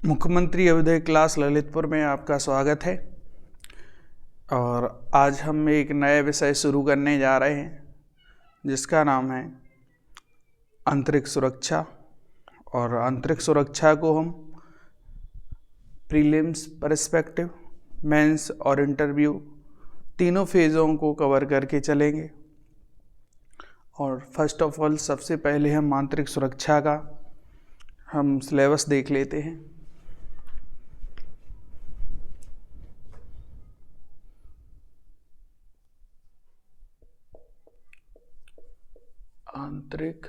मुख्यमंत्री अभ्युदय क्लास ललितपुर में आपका स्वागत है। और आज हम एक नया विषय शुरू करने जा रहे हैं जिसका नाम है आंतरिक सुरक्षा। और आंतरिक सुरक्षा को हम प्रीलिम्स, पर्सपेक्टिव, मेंस और इंटरव्यू तीनों फेज़ों को कवर करके चलेंगे। और फर्स्ट ऑफ ऑल सबसे पहले हम आंतरिक सुरक्षा का हम सिलेबस देख लेते हैं। आंतरिक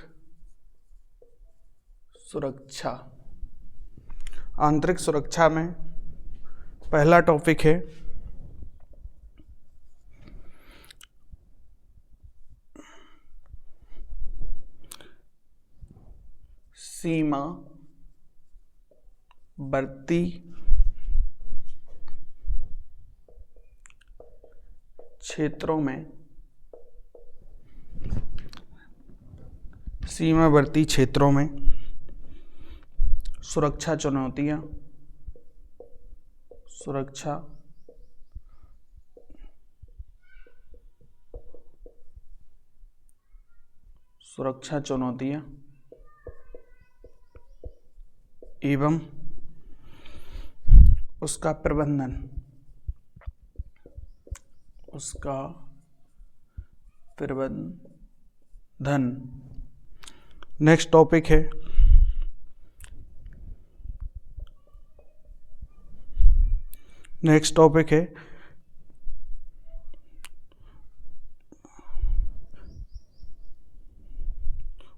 सुरक्षा। आंतरिक सुरक्षा में पहला टॉपिक है सीमावर्ती क्षेत्रों में सुरक्षा चुनौतियां। सुरक्षा चुनौतियां एवं उसका प्रबंधन। नेक्स्ट टॉपिक है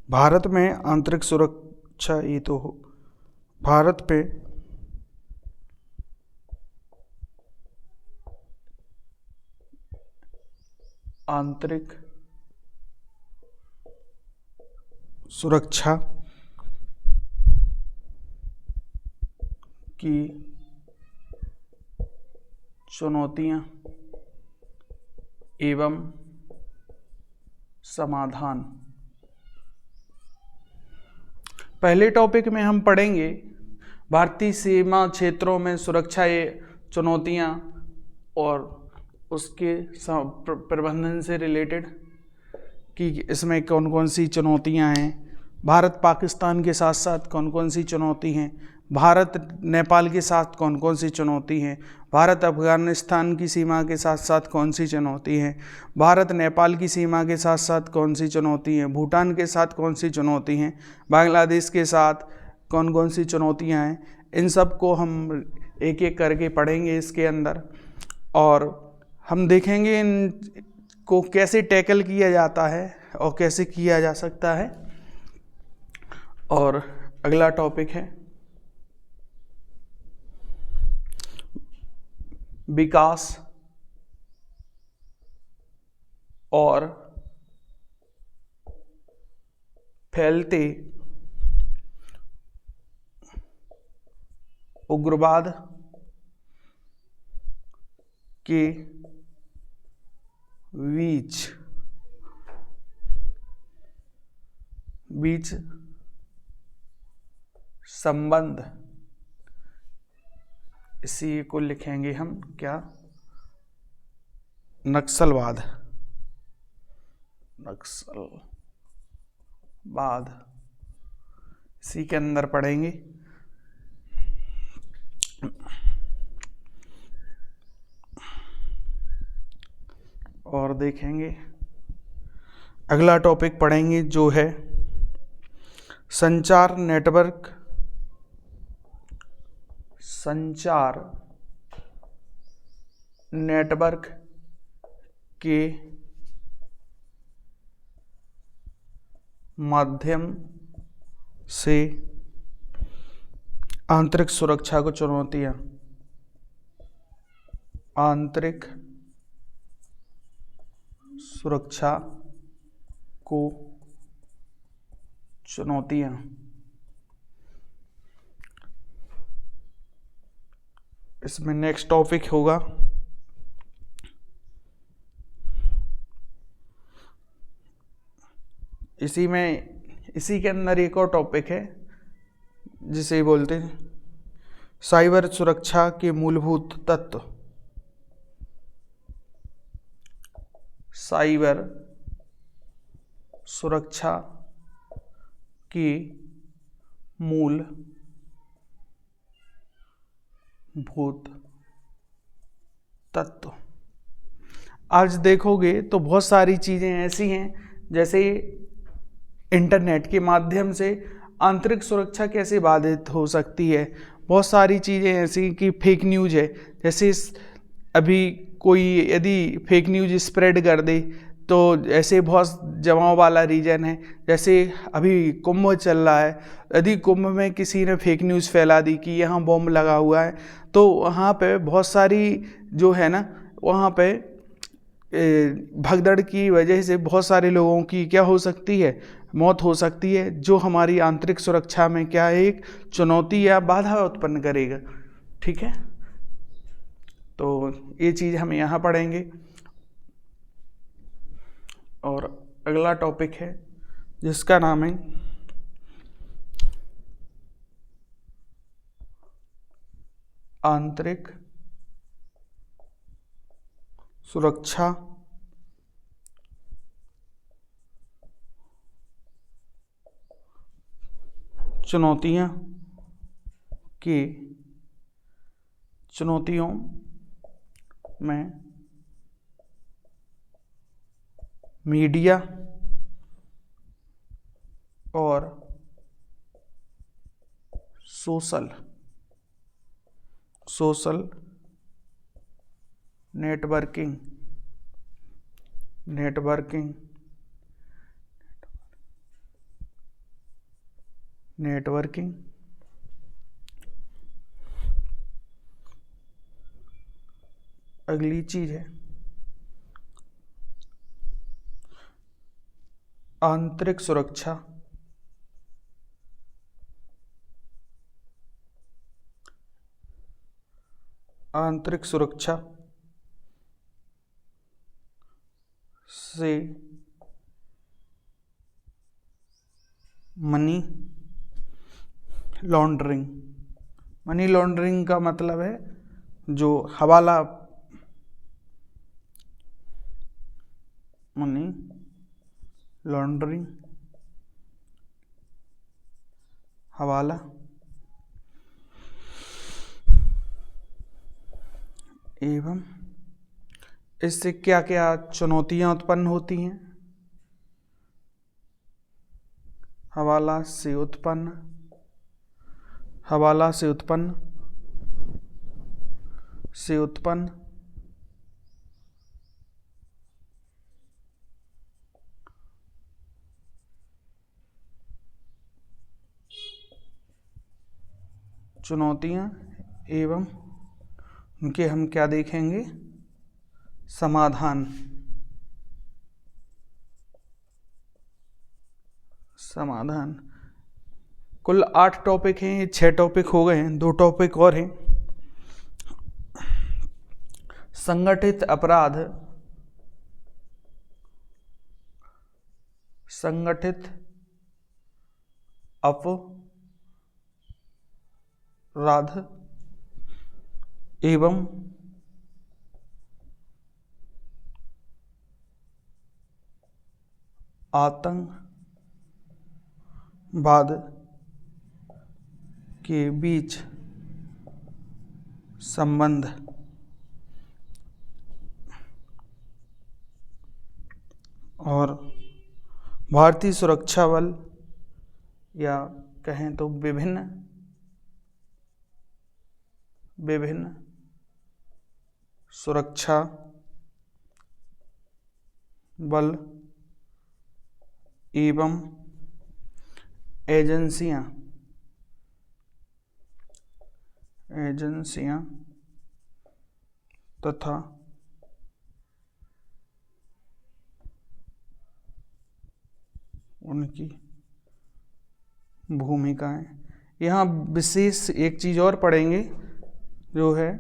भारत में आंतरिक सुरक्षा। भारत पे आंतरिक सुरक्षा की चुनौतियां एवं समाधान। पहले टॉपिक में हम पढ़ेंगे भारतीय सीमा क्षेत्रों में सुरक्षा चुनौतियां और उसके प्रबंधन से रिलेटेड कि इसमें कौन कौन सी चुनौतियां हैं। भारत पाकिस्तान के साथ साथ कौन कौन सी चुनौती हैं, भारत नेपाल के साथ कौन कौन सी चुनौती हैं, भारत अफगानिस्तान की सीमा के साथ साथ कौन सी चुनौती हैं, भारत नेपाल की सीमा के साथ साथ कौन सी चुनौती हैं, भूटान के साथ कौन सी चुनौती हैं, बांग्लादेश के साथ कौन कौन सी चुनौतियां हैं। इन सब को हम एक एक करके पढ़ेंगे इसके अंदर, और हम देखेंगे इनको कैसे टैकल किया जाता है और कैसे किया जा सकता है। और अगला टॉपिक है विकास और फैलते उग्रवाद के बीच संबंध। इसी को लिखेंगे हम क्या, नक्सलवाद। इसी के अंदर पढ़ेंगे। और देखेंगे अगला टॉपिक पढ़ेंगे जो है संचार नेटवर्क के माध्यम से आंतरिक सुरक्षा को चुनौतियां। आंतरिक सुरक्षा को चुनौतियां। इसमें नेक्स्ट टॉपिक होगा इसी के अंदर एक और टॉपिक है जिसे बोलते हैं साइबर सुरक्षा के मूलभूत तत्व। साइबर सुरक्षा के मूलभूत तत्व। आज देखोगे तो बहुत सारी चीज़ें ऐसी हैं, जैसे इंटरनेट के माध्यम से आंतरिक सुरक्षा कैसे बाधित हो सकती है। बहुत सारी चीज़ें ऐसी कि फेक न्यूज़ है, जैसे अभी कोई यदि फेक न्यूज़ स्प्रेड कर दे तो ऐसे बहुत जमाव वाला रीजन है, जैसे अभी कुंभ चल रहा है, यदि कुंभ में किसी ने फेक न्यूज़ फैला दी कि यहाँ बॉम्ब लगा हुआ है, तो वहाँ पे बहुत सारी जो है ना, वहाँ पे भगदड़ की वजह से बहुत सारे लोगों की क्या हो सकती है, मौत हो सकती है, जो हमारी आंतरिक सुरक्षा में क्या है, एक चुनौती या बाधा उत्पन्न करेगा। ठीक है, तो ये चीज़ हम यहाँ पढ़ेंगे। और अगला टॉपिक है जिसका नाम है आंतरिक सुरक्षा चुनौतियों में मीडिया और सोशल नेटवर्किंग अगली चीज है आंतरिक सुरक्षा से मनी लॉन्ड्रिंग का मतलब है जो हवाला, मनी लॉन्ड्रिंग हवाला एवं इससे क्या क्या चुनौतियां उत्पन्न होती हैं। हवाला से उत्पन्न चुनौतियां एवं उनके हम क्या देखेंगे, समाधान। कुल 8 टॉपिक हैं, 6 टॉपिक हो गए हैं, 2 टॉपिक और हैं। संगठित अपराध एवं आतंकवाद के बीच संबंध। और भारतीय सुरक्षा बल या कहें तो विभिन्न सुरक्षा बल एवं एजेंसियां तथा उनकी भूमिकाएं। यहाँ विशेष एक चीज और पढ़ेंगे जो है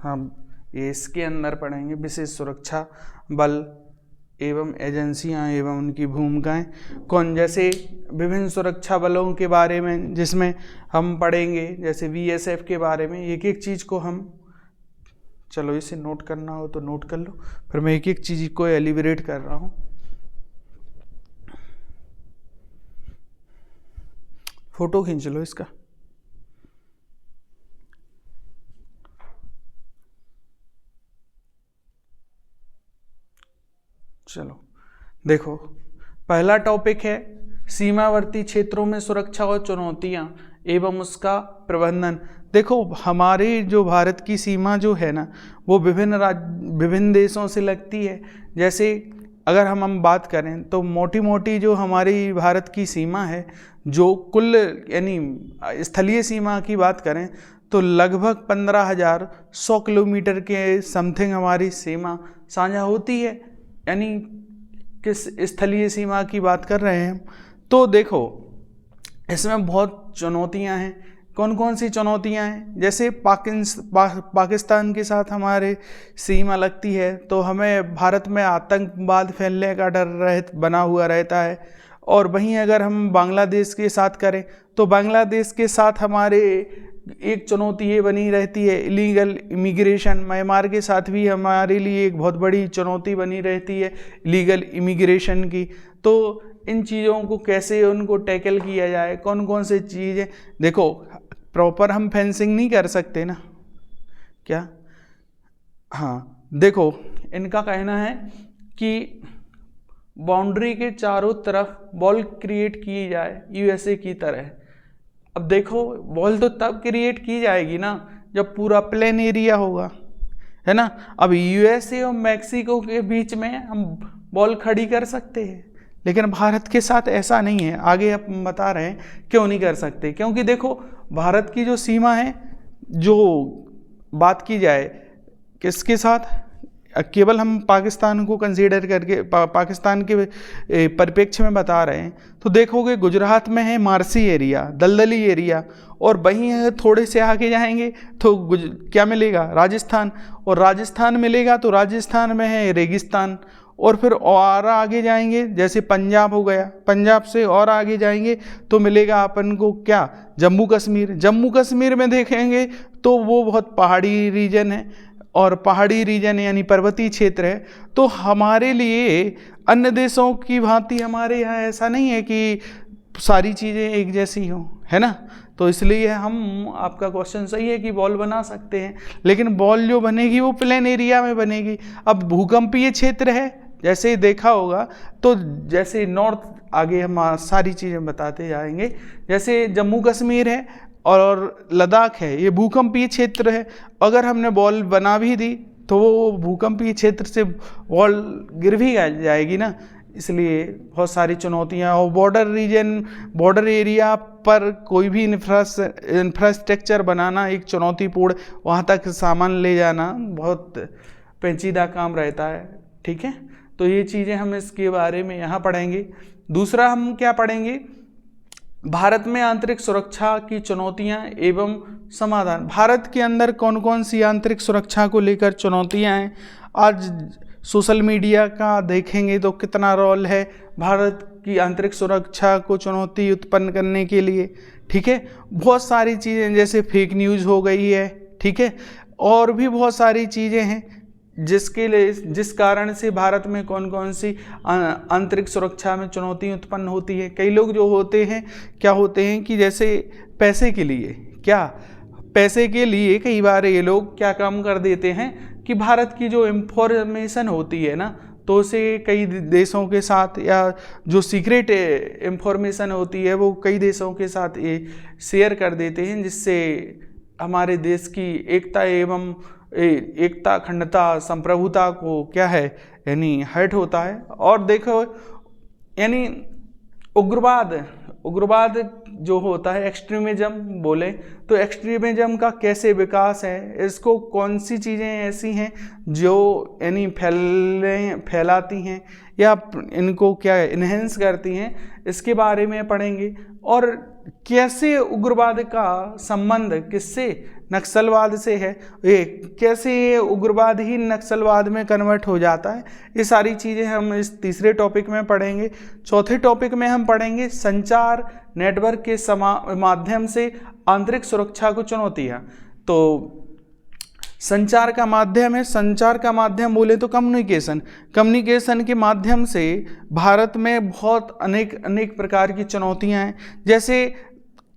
हम ये इसके अंदर पढ़ेंगे, विशेष सुरक्षा बल एवं एजेंसियां एवं उनकी भूमिकाएं कौन, जैसे विभिन्न सुरक्षा बलों के बारे में जिसमें हम पढ़ेंगे, जैसे बीएसएफ के बारे में। एक एक चीज़ को हम, चलो इसे नोट करना हो तो नोट कर लो, फिर मैं एक एक चीज़ को एलिबरेट कर रहा हूँ। फोटो खींच लो इसका। चलो देखो, पहला टॉपिक है सीमावर्ती क्षेत्रों में सुरक्षा और चुनौतियां एवं उसका प्रबंधन। देखो, हमारी जो भारत की सीमा जो है ना, वो विभिन्न देशों से लगती है। जैसे अगर हम बात करें तो मोटी मोटी जो हमारी भारत की सीमा है, जो कुल यानी स्थलीय सीमा की बात करें तो लगभग 15,100 किलोमीटर के समथिंग हमारी सीमा साझा होती है। यानी किस स्थलीय सीमा की बात कर रहे हैं। तो देखो, इसमें बहुत चुनौतियां हैं। कौन कौन सी चुनौतियां हैं? जैसे पाकिस्तान के साथ हमारे सीमा लगती है, तो हमें भारत में आतंकवाद फैलने का डर बना हुआ रहता है। और वहीं अगर हम बांग्लादेश के साथ करें तो बांग्लादेश के साथ हमारे एक चुनौती ये बनी रहती है इलीगल इमिग्रेशन। म्यांमार के साथ भी हमारे लिए एक बहुत बड़ी चुनौती बनी रहती है इलीगल इमिग्रेशन की। तो इन चीज़ों को कैसे उनको टैकल किया जाए, कौन कौन से चीज़ें, देखो प्रॉपर हम फेंसिंग नहीं कर सकते ना, क्या? हाँ, देखो इनका कहना है कि बाउंड्री के चारों तरफ वॉल क्रिएट की जाए यूएसए की तरह। अब देखो, वॉल तो तब क्रिएट की जाएगी ना जब पूरा प्लेन एरिया होगा, है ना। अब यूएसए और मैक्सिको के बीच में हम वॉल खड़ी कर सकते हैं, लेकिन भारत के साथ ऐसा नहीं है। आगे हम बता रहे हैं क्यों नहीं कर सकते। क्योंकि देखो, भारत की जो सीमा है, जो बात की जाए किसके साथ, केवल हम पाकिस्तान को कंसीडर करके पाकिस्तान के परिप्रेक्ष्य में बता रहे हैं, तो देखोगे गुजरात में है मार्सी एरिया, दलदली एरिया, और वहीं थोड़े से आगे जाएंगे तो क्या मिलेगा? राजस्थान। और राजस्थान मिलेगा तो राजस्थान में है रेगिस्तान। और फिर और आगे जाएंगे जैसे पंजाब हो गया, पंजाब से और आगे जाएंगे तो मिलेगा अपन को क्या? जम्मू कश्मीर। जम्मू कश्मीर में देखेंगे तो वो बहुत पहाड़ी रीजन है, और पहाड़ी रीजन यानी पर्वतीय क्षेत्र है। तो हमारे लिए अन्य देशों की भांति हमारे यहाँ ऐसा नहीं है कि सारी चीज़ें एक जैसी हों, है ना। तो इसलिए हम, आपका क्वेश्चन सही है कि बॉल बना सकते हैं, लेकिन बॉल जो बनेगी वो प्लेन एरिया में बनेगी। अब भूकंपीय क्षेत्र है, जैसे देखा होगा, तो जैसे नॉर्थ, आगे हम सारी चीज़ें बताते जाएंगे। जैसे जम्मू कश्मीर है और लद्दाख है, ये भूकंपीय क्षेत्र है। अगर हमने बॉल बना भी दी तो वो भूकंपीय क्षेत्र से बॉल गिर भी जाएगी ना। इसलिए बहुत सारी चुनौतियां। और बॉर्डर रीजन, बॉर्डर एरिया पर कोई भी इंफ्रास्ट्रक्चर बनाना एक चुनौतीपूर्ण, वहाँ तक सामान ले जाना बहुत पेचीदा काम रहता है। ठीक है, तो ये चीज़ें हम इसके बारे में यहाँ पढ़ेंगे। दूसरा हम क्या पढ़ेंगे? भारत में आंतरिक सुरक्षा की चुनौतियां एवं समाधान। भारत के अंदर कौन कौन सी आंतरिक सुरक्षा को लेकर चुनौतियां हैं। आज सोशल मीडिया का देखेंगे तो कितना रोल है भारत की आंतरिक सुरक्षा को चुनौती उत्पन्न करने के लिए। ठीक है, बहुत सारी चीज़ें, जैसे फेक न्यूज़ हो गई है, ठीक है, और भी बहुत सारी चीज़ें हैं जिसके लिए, जिस कारण से भारत में कौन कौन सी आंतरिक सुरक्षा में चुनौती उत्पन्न होती है। कई लोग जो होते हैं, क्या होते हैं कि जैसे पैसे के लिए, पैसे के लिए कई बार ये लोग क्या काम कर देते हैं कि भारत की जो इंफॉर्मेशन होती है ना, तो उसे कई देशों के साथ, या जो सीक्रेट इंफॉर्मेशन होती है वो कई देशों के साथ ये शेयर कर देते हैं, जिससे हमारे देश की एकता, अखंडता, संप्रभुता को क्या है, यानी हर्ट होता है। और देखो, यानी उग्रवाद जो होता है, एक्सट्रीमिज्म बोले तो एक्सट्रीमिज्म का कैसे विकास है, इसको कौन सी चीज़ें ऐसी हैं जो यानी फैलाती हैं या इनको क्या इन्हेंस करती हैं, इसके बारे में पढ़ेंगे। और कैसे उग्रवाद का संबंध किससे, नक्सलवाद से है, ये कैसे ये उग्रवाद ही नक्सलवाद में कन्वर्ट हो जाता है, ये सारी चीज़ें हम इस तीसरे टॉपिक में पढ़ेंगे। चौथे टॉपिक में हम पढ़ेंगे संचार नेटवर्क के माध्यम से आंतरिक सुरक्षा को चुनौतियाँ। तो संचार का माध्यम है, संचार का माध्यम बोले तो कम्युनिकेशन के माध्यम से भारत में बहुत अनेक प्रकार की चुनौतियां हैं। जैसे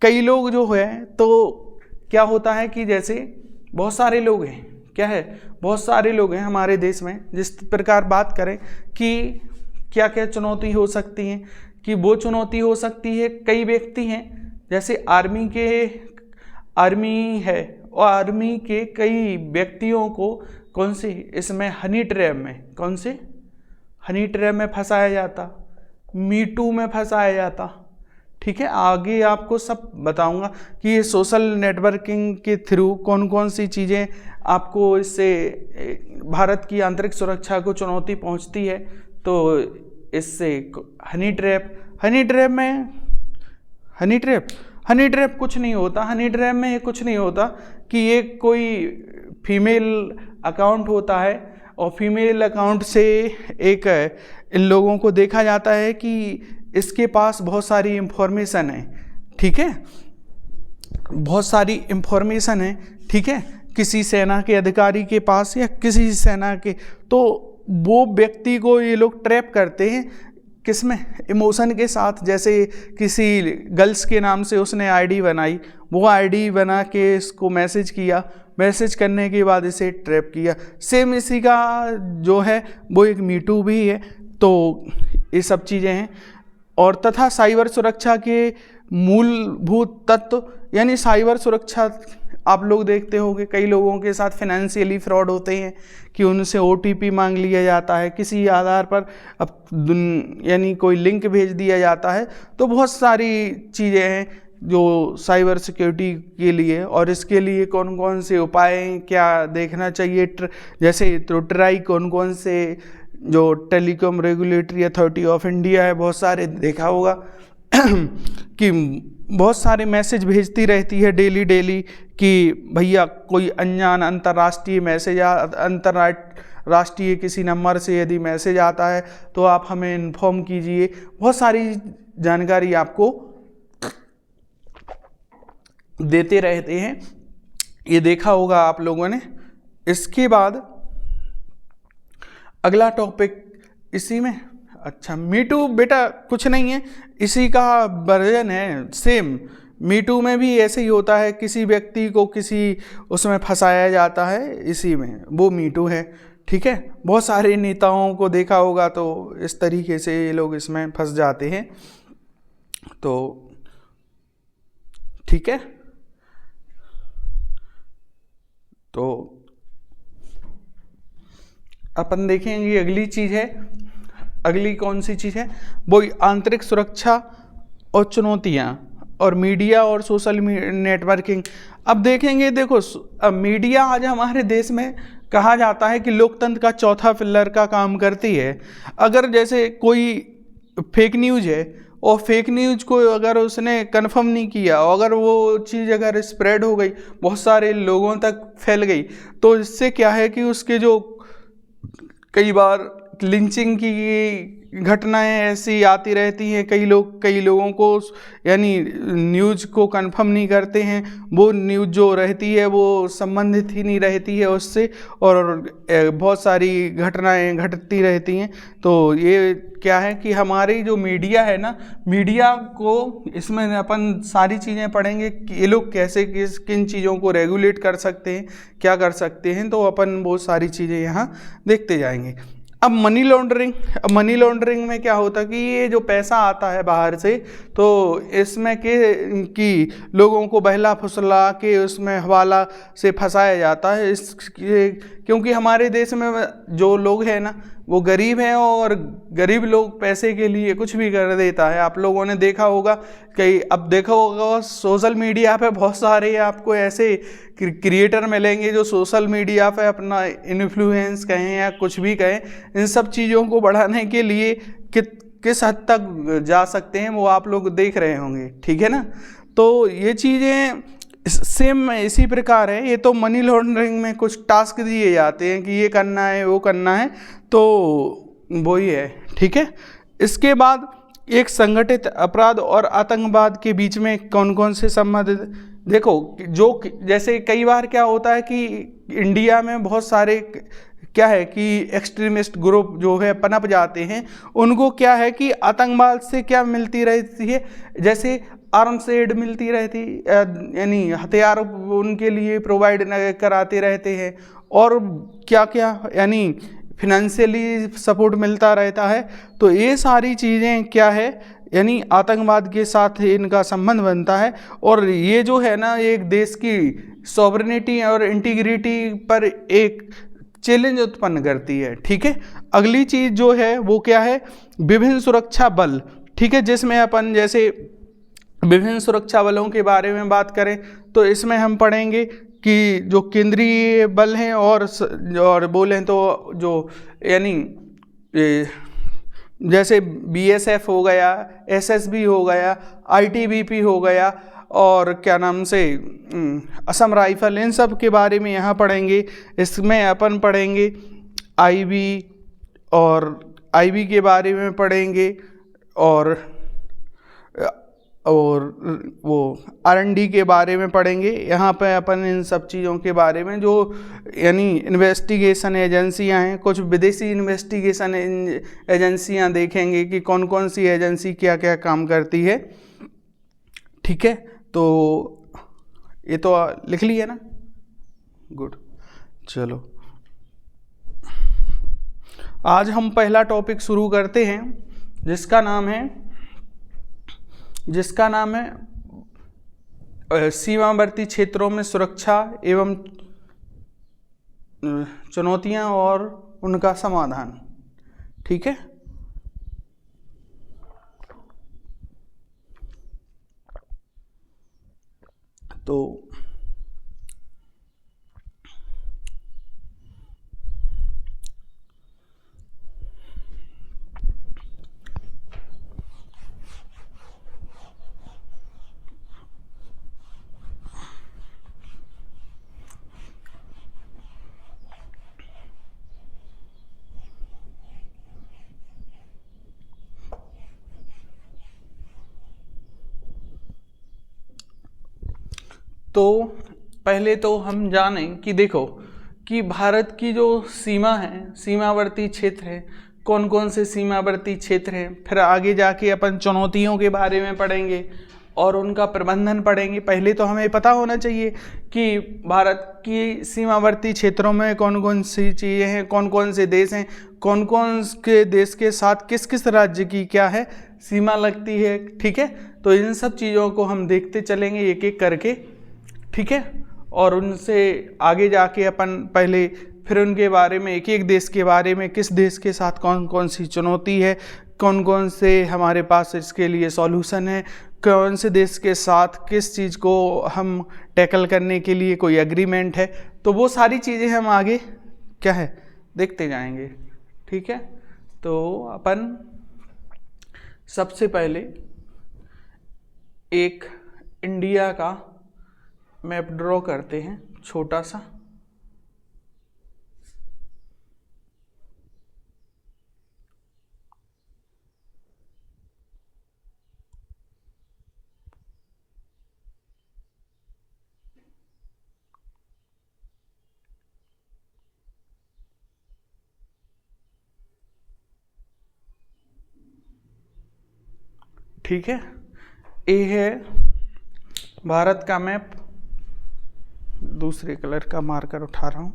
कई लोग जो है, तो क्या होता है कि जैसे बहुत सारे लोग हैं, क्या है, बहुत सारे लोग हैं हमारे देश में। जिस प्रकार बात करें कि क्या क्या चुनौती हो सकती है, कि वो चुनौती हो सकती है, कई व्यक्ति हैं जैसे आर्मी है, और आर्मी के कई व्यक्तियों को कौन सी इसमें हनी ट्रैप में फंसाया जाता, मीटू में फंसाया जाता। ठीक है, आगे आपको सब बताऊंगा कि ये सोशल नेटवर्किंग के थ्रू कौन कौन सी चीज़ें आपको इससे भारत की आंतरिक सुरक्षा को चुनौती पहुंचती है। तो इससे हनी ट्रैप कुछ नहीं होता। हनी ट्रैप में ये कुछ नहीं होता कि ये कोई फीमेल अकाउंट होता है, और फीमेल अकाउंट से एक इन लोगों को देखा जाता है कि इसके पास बहुत सारी इंफॉर्मेशन है। ठीक है, बहुत सारी इंफॉर्मेशन है। ठीक है, किसी सेना के अधिकारी के पास या किसी सेना के, तो वो व्यक्ति को ये लोग ट्रैप करते हैं किसमें, इमोशन के साथ। जैसे किसी गर्ल्स के नाम से उसने आईडी बनाई, वो आईडी बना के इसको मैसेज करने के बाद इसे ट्रैप किया। सेम इसी का जो है वो एक मीटू भी है। तो ये सब चीज़ें हैं। और तथा साइबर सुरक्षा के मूलभूत तत्व, यानी साइबर सुरक्षा आप लोग देखते होंगे कई लोगों के साथ फाइनेंशियली फ्रॉड होते हैं कि उनसे OTP मांग लिया जाता है, किसी आधार पर यानी कोई लिंक भेज दिया जाता है। तो बहुत सारी चीज़ें हैं जो साइबर सिक्योरिटी के लिए, और इसके लिए कौन कौन से उपाय क्या देखना चाहिए। जैसे तो ट्राई कौन से जो telecom regulatory authority of India है, बहुत सारे देखा होगा कि बहुत सारे मैसेज भेजती रहती है डेली कि भैया कोई अनजान अंतर्राष्ट्रीय मैसेज अंतर्राष्ट्रीय किसी नंबर से यदि मैसेज आता है तो आप हमें इन्फॉर्म कीजिए। बहुत सारी जानकारी आपको देते रहते हैं, ये देखा होगा आप लोगों ने। इसके बाद अगला टॉपिक इसी में, अच्छा मीटू बेटा कुछ नहीं है, इसी का वर्जन है सेम। मीटू में भी ऐसे ही होता है, किसी व्यक्ति को किसी उसमें फंसाया जाता है, इसी में वो मीटू है। ठीक है, बहुत सारे नेताओं को देखा होगा तो इस तरीके से ये लोग इसमें फंस जाते हैं। तो ठीक है, तो अपन देखेंगे अगली चीज़ है, अगली कौन सी चीज़ है, वो आंतरिक सुरक्षा और चुनौतियाँ और मीडिया और सोशल नेटवर्किंग। अब देखेंगे, देखो अब मीडिया आज हमारे देश में कहा जाता है कि लोकतंत्र का चौथा पिलर का काम करती है। अगर जैसे कोई फेक न्यूज़ है और फेक न्यूज़ को अगर उसने कंफर्म नहीं किया, और अगर वो चीज़ अगर स्प्रेड हो गई, बहुत सारे लोगों तक फैल गई, तो इससे क्या है कि उसके जो कई बार लिंचिंग की घटनाएं ऐसी आती रहती हैं। कई लोगों को यानी न्यूज़ को कंफर्म नहीं करते हैं, वो न्यूज़ जो रहती है वो संबंधित ही नहीं रहती है उससे, और बहुत सारी घटनाएं घटती रहती हैं। तो ये क्या है कि हमारी जो मीडिया है ना, मीडिया को इसमें अपन सारी चीज़ें पढ़ेंगे कि ये लोग कैसे किन चीज़ों को रेगुलेट कर सकते हैं, क्या कर सकते हैं। तो अपन बहुत सारी चीज़ें यहाँ देखते जाएंगे। अब मनी लॉन्ड्रिंग में क्या होता है कि ये जो पैसा आता है बाहर से, तो इसमें कि लोगों को बहला फुसला के उसमें हवाला से फंसाया जाता है। क्योंकि हमारे देश में जो लोग हैं ना वो गरीब हैं, और गरीब लोग पैसे के लिए कुछ भी कर देता है। आप लोगों ने देखा होगा कई, अब देखा होगा सोशल मीडिया पे बहुत सारे आपको ऐसे क्रिएटर मिलेंगे जो सोशल मीडिया पे अपना इन्फ्लुएंस कहें या कुछ भी कहें, इन सब चीज़ों को बढ़ाने के लिए किस हद तक जा सकते हैं वो आप लोग देख रहे होंगे। ठीक है ना, तो ये चीज़ें सेम इसी प्रकार है। ये तो मनी लॉन्ड्रिंग में कुछ टास्क दिए जाते हैं कि ये करना है वो करना है, तो वही है, ठीक है। इसके बाद एक संगठित अपराध और आतंकवाद के बीच में कौन कौन से संबंध, देखो जो जैसे कई बार क्या होता है कि इंडिया में बहुत सारे क्या है कि एक्सट्रीमिस्ट ग्रुप जो है पनप जाते हैं, उनको क्या है कि आतंकवाद से क्या मिलती रहती है, जैसे आर्म्स एड मिलती रहती, यानी हथियार उनके लिए प्रोवाइड कराते रहते हैं, और क्या क्या यानी फिनेंशियली सपोर्ट मिलता रहता है। तो ये सारी चीज़ें क्या है, यानी आतंकवाद के साथ इनका संबंध बनता है, और ये जो है ना एक देश की सॉवरेनिटी और इंटीग्रिटी पर एक चैलेंज उत्पन्न करती है, ठीक है। अगली चीज़ जो है वो क्या है, विभिन्न सुरक्षा बल, ठीक है, जिसमें अपन जैसे विभिन्न सुरक्षा बलों के बारे में बात करें तो इसमें हम पढ़ेंगे कि जो केंद्रीय बल हैं और बोलें तो जो यानी जैसे बीएसएफ हो गया, एसएसबी हो गया, आईटीबीपी हो गया, और क्या नाम से असम राइफल, इन सब के बारे में यहाँ पढ़ेंगे। इसमें अपन पढ़ेंगे आईबी, और आईबी के बारे में पढ़ेंगे, और वो आरएनडी के बारे में पढ़ेंगे। यहाँ पे अपन इन सब चीज़ों के बारे में जो यानी इन्वेस्टिगेशन एजेंसियाँ हैं, कुछ विदेशी इन्वेस्टिगेशन एजेंसियाँ देखेंगे कि कौन कौन सी एजेंसी क्या क्या काम करती है, ठीक है। तो ये तो लिख लिया ना, गुड। चलो आज हम पहला टॉपिक शुरू करते हैं जिसका नाम है सीमावर्ती क्षेत्रों में सुरक्षा एवं चुनौतियां और उनका समाधान, ठीक है। तो पहले तो हम जानें कि देखो कि भारत की जो सीमा है, सीमावर्ती क्षेत्र है, कौन कौन से सीमावर्ती क्षेत्र हैं। फिर आगे जाके अपन चुनौतियों के बारे में पढ़ेंगे और उनका प्रबंधन पढ़ेंगे। पहले तो हमें पता होना चाहिए कि भारत की सीमावर्ती क्षेत्रों में कौन कौन सी चीज़ें हैं, कौन कौन से देश हैं, कौन कौन के देश के साथ किस किस राज्य की क्या है सीमा लगती है, ठीक है। तो इन सब चीज़ों को हम देखते चलेंगे एक एक करके, ठीक है। और उनसे आगे जाके अपन पहले फिर उनके बारे में एक एक देश के बारे में, किस देश के साथ कौन कौन सी चुनौती है, कौन कौन से हमारे पास इसके लिए सॉल्यूशन है, कौन से देश के साथ किस चीज़ को हम टैकल करने के लिए कोई एग्रीमेंट है, तो वो सारी चीज़ें हम आगे क्या है देखते जाएंगे, ठीक है। तो अपन सबसे पहले एक इंडिया का मैप ड्रॉ करते हैं छोटा सा। ठीक है, ये है भारत का मैप। दूसरे कलर का मार्कर उठा रहा हूं।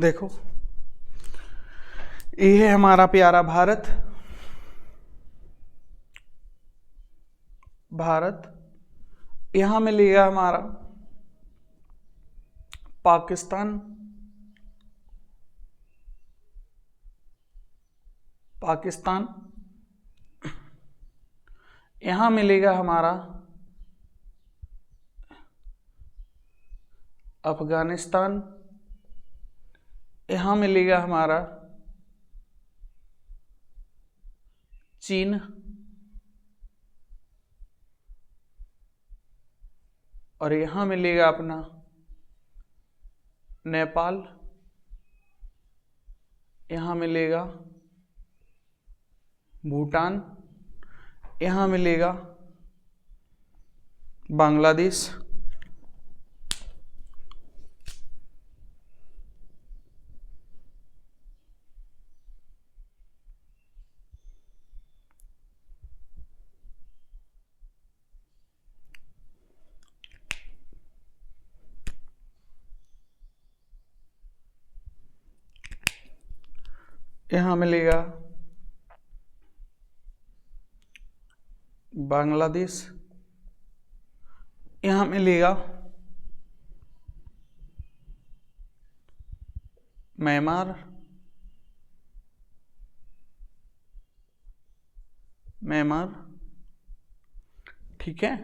देखो ये है हमारा प्यारा भारत। यहां मिलेगा हमारा पाकिस्तान, यहां मिलेगा हमारा अफगानिस्तान, यहाँ मिलेगा हमारा चीन, और यहाँ मिलेगा अपना नेपाल, यहाँ मिलेगा भूटान, यहाँ मिलेगा बांग्लादेश, यहाँ मिलेगा बांग्लादेश, यहाँ मिलेगा म्यांमार, ठीक है।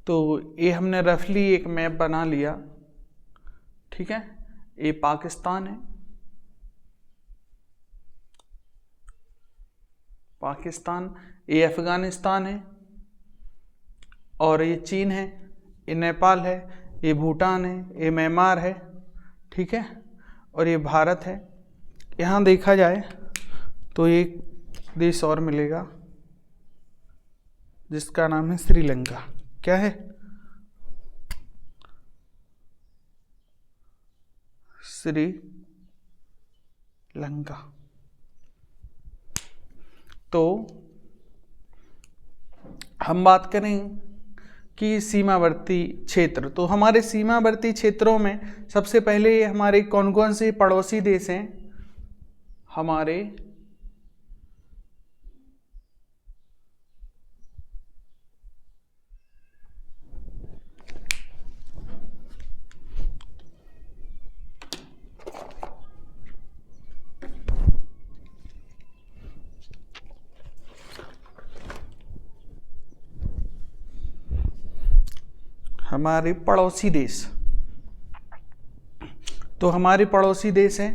तो ये हमने रफली एक मैप बना लिया, ठीक है। ये पाकिस्तान है, ये अफगानिस्तान है, और ये चीन है, ये नेपाल है, ये भूटान है, ये म्यांमार है, ठीक है, और ये भारत है। यहाँ देखा जाए तो एक देश और मिलेगा जिसका नाम है श्रीलंका। क्या है? श्रीलंका। तो हम बात करें कि सीमावर्ती क्षेत्र, तो हमारे सीमावर्ती क्षेत्रों में सबसे पहले हमारे कौन कौन से पड़ोसी देश हैं? हमारे पड़ोसी देश। तो हमारे पड़ोसी देश हैं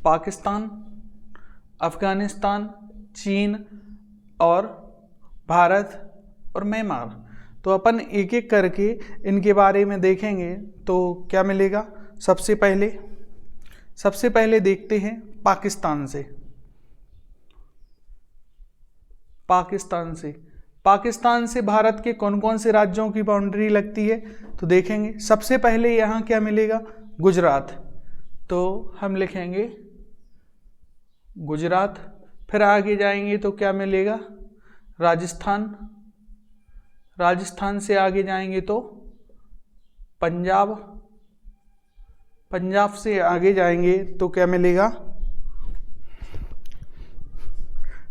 पाकिस्तान, अफगानिस्तान, चीन और भारत और म्यांमार। तो अपन एक एक करके इनके बारे में देखेंगे तो क्या मिलेगा। सबसे पहले देखते हैं पाकिस्तान से भारत के कौन कौन से राज्यों की बाउंड्री लगती है तो देखेंगे। सबसे पहले यहाँ क्या मिलेगा? गुजरात। तो हम लिखेंगे गुजरात। फिर आगे जाएंगे तो क्या मिलेगा? राजस्थान से आगे जाएंगे तो पंजाब से आगे जाएंगे तो क्या मिलेगा?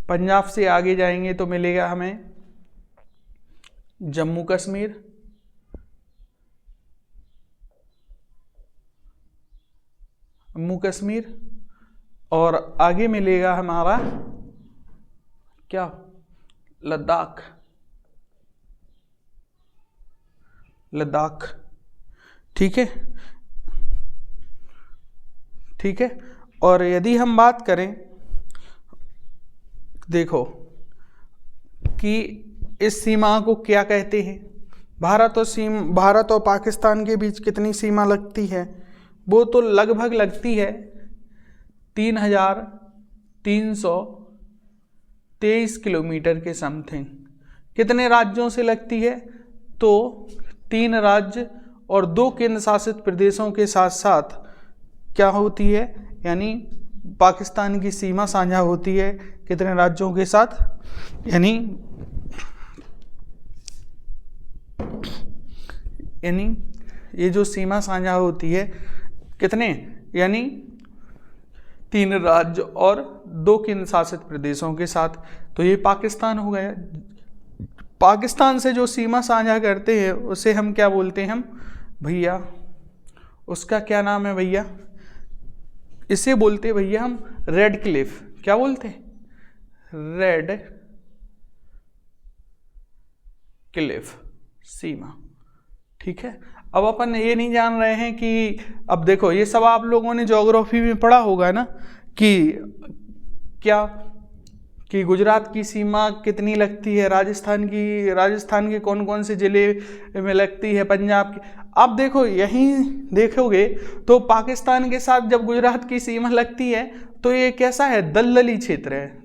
पंजाब से आगे जाएंगे तो मिलेगा हमें जम्मू कश्मीर, और आगे मिलेगा हमारा क्या? लद्दाख। ठीक है। और यदि हम बात करें, देखो कि इस सीमा को क्या कहते हैं। भारत और पाकिस्तान के बीच कितनी सीमा लगती है? वो तो लगभग लगती है 3,323 किलोमीटर के समथिंग। कितने राज्यों से लगती है? तो 3 राज्य और 2 केंद्र शासित प्रदेशों के साथ साथ क्या होती है, यानी पाकिस्तान की सीमा साझा होती है कितने राज्यों के साथ, यानी ये जो सीमा साझा होती है कितने, यानी 3 राज्य और 2 केंद्र शासित प्रदेशों के साथ। तो ये पाकिस्तान हो गया। पाकिस्तान से जो सीमा साझा करते हैं उसे हम क्या बोलते हैं? हम भैया, उसका क्या नाम है भैया? इसे बोलते हैं भैया हम रेड क्लिफ। क्या बोलते हैं? रेड क्लिफ सीमा। ठीक है। अब अपन ये नहीं जान रहे हैं कि, अब देखो ये सब आप लोगों ने ज्योग्राफी में पढ़ा होगा ना कि क्या, कि गुजरात की सीमा कितनी लगती है, राजस्थान के कौन कौन से ज़िले में लगती है, पंजाब की। अब देखो यहीं देखोगे तो पाकिस्तान के साथ जब गुजरात की सीमा लगती है तो ये कैसा है, दलदली क्षेत्र है,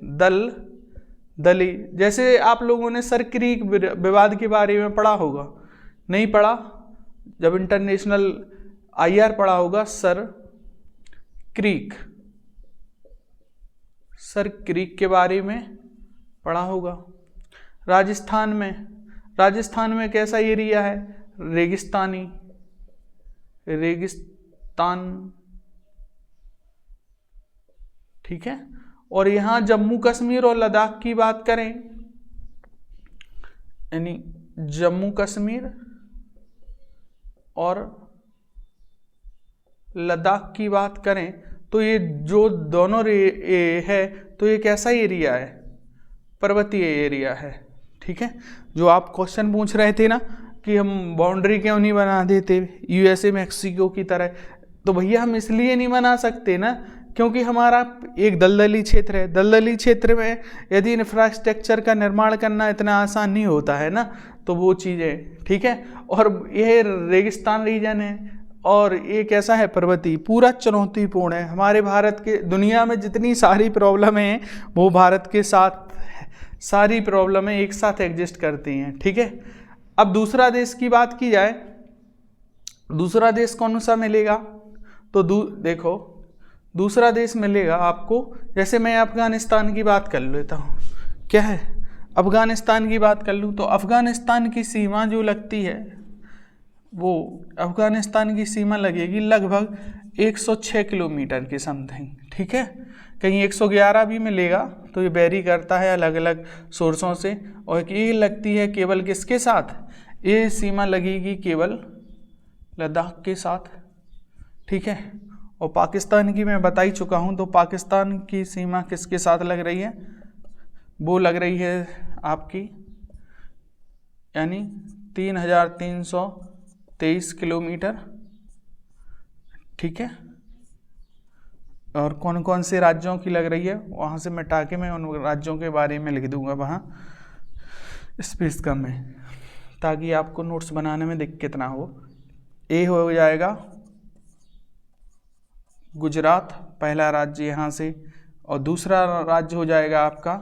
दली। जैसे आप लोगों ने सर क्रीक विवाद के बारे में पढ़ा होगा, नहीं पढ़ा, जब इंटरनेशनल IR पढ़ा होगा, सर क्रीक के बारे में पढ़ा होगा। राजस्थान में कैसा एरिया है, रेगिस्तान, ठीक है। और यहाँ जम्मू कश्मीर और लद्दाख की बात करें, यानी जम्मू कश्मीर और लद्दाख की बात करें तो ये जो दोनों है तो ये कैसा एरिया है, पर्वतीय एरिया है, ठीक है। जो आप क्वेश्चन पूछ रहे थे ना कि हम बाउंड्री क्यों नहीं बना देते USA मैक्सिको की तरह, तो भैया हम इसलिए नहीं बना सकते ना क्योंकि हमारा एक दलदली क्षेत्र है। दलदली क्षेत्र में यदि इंफ्रास्ट्रक्चर का निर्माण करना इतना आसान नहीं होता है ना, तो वो चीज़ें, ठीक है। और यह रेगिस्तान रीजन है और ये कैसा है, पर्वतीय, पूरा चुनौतीपूर्ण है। हमारे भारत के, दुनिया में जितनी सारी प्रॉब्लम हैं वो भारत के साथ सारी प्रॉब्लमें एक साथ एग्जिस्ट करती हैं, ठीक है। अब दूसरा देश की बात की जाए, दूसरा देश कौन सा मिलेगा, तो देखो दूसरा देश मिलेगा आपको, जैसे मैं अफगानिस्तान की बात कर लेता हूँ, क्या है, अफगानिस्तान की बात कर लूँ तो अफगानिस्तान की सीमा जो लगती है वो अफगानिस्तान की सीमा लगेगी लगभग 106 किलोमीटर के समथिंग, ठीक है। कहीं 111 भी मिलेगा, तो ये वेरी करता है अलग अलग सोर्सों से। और ये लगती है केवल किसके साथ, ये सीमा लगेगी केवल लद्दाख के साथ, ठीक है। और पाकिस्तान की मैं बता ही चुका हूँ, तो पाकिस्तान की सीमा किसके साथ लग रही है, वो लग रही है आपकी, यानी 3323 किलोमीटर, ठीक है। और कौन कौन से राज्यों की लग रही है वहाँ से मिटा के मैं उन राज्यों के बारे में लिख दूंगा वहाँ स्पेस कम है, ताकि आपको नोट्स बनाने में दिक्कत ना हो। ए हो जाएगा गुजरात, पहला राज्य यहाँ से, और दूसरा राज्य हो जाएगा आपका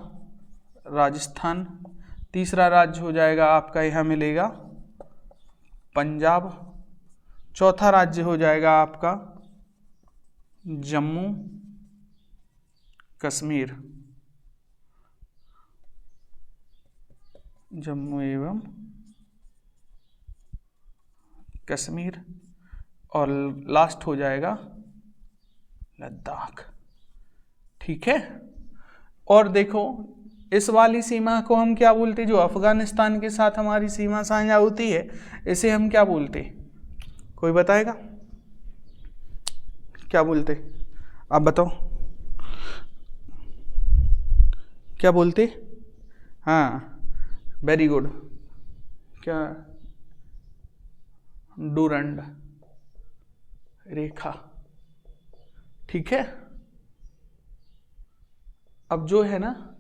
राजस्थान, तीसरा राज्य हो जाएगा आपका यहाँ मिलेगा पंजाब, चौथा राज्य हो जाएगा आपका जम्मू कश्मीर, जम्मू एवं कश्मीर, और लास्ट हो जाएगा लद्दाख, ठीक है। और देखो इस वाली सीमा को हम क्या बोलते, जो अफगानिस्तान के साथ हमारी सीमा साझा होती है, इसे हम क्या बोलते, कोई बताएगा क्या बोलते, आप बताओ क्या बोलते, हाँ वेरी गुड, क्या, डूरंड रेखा, ठीक है। अब जो है ना,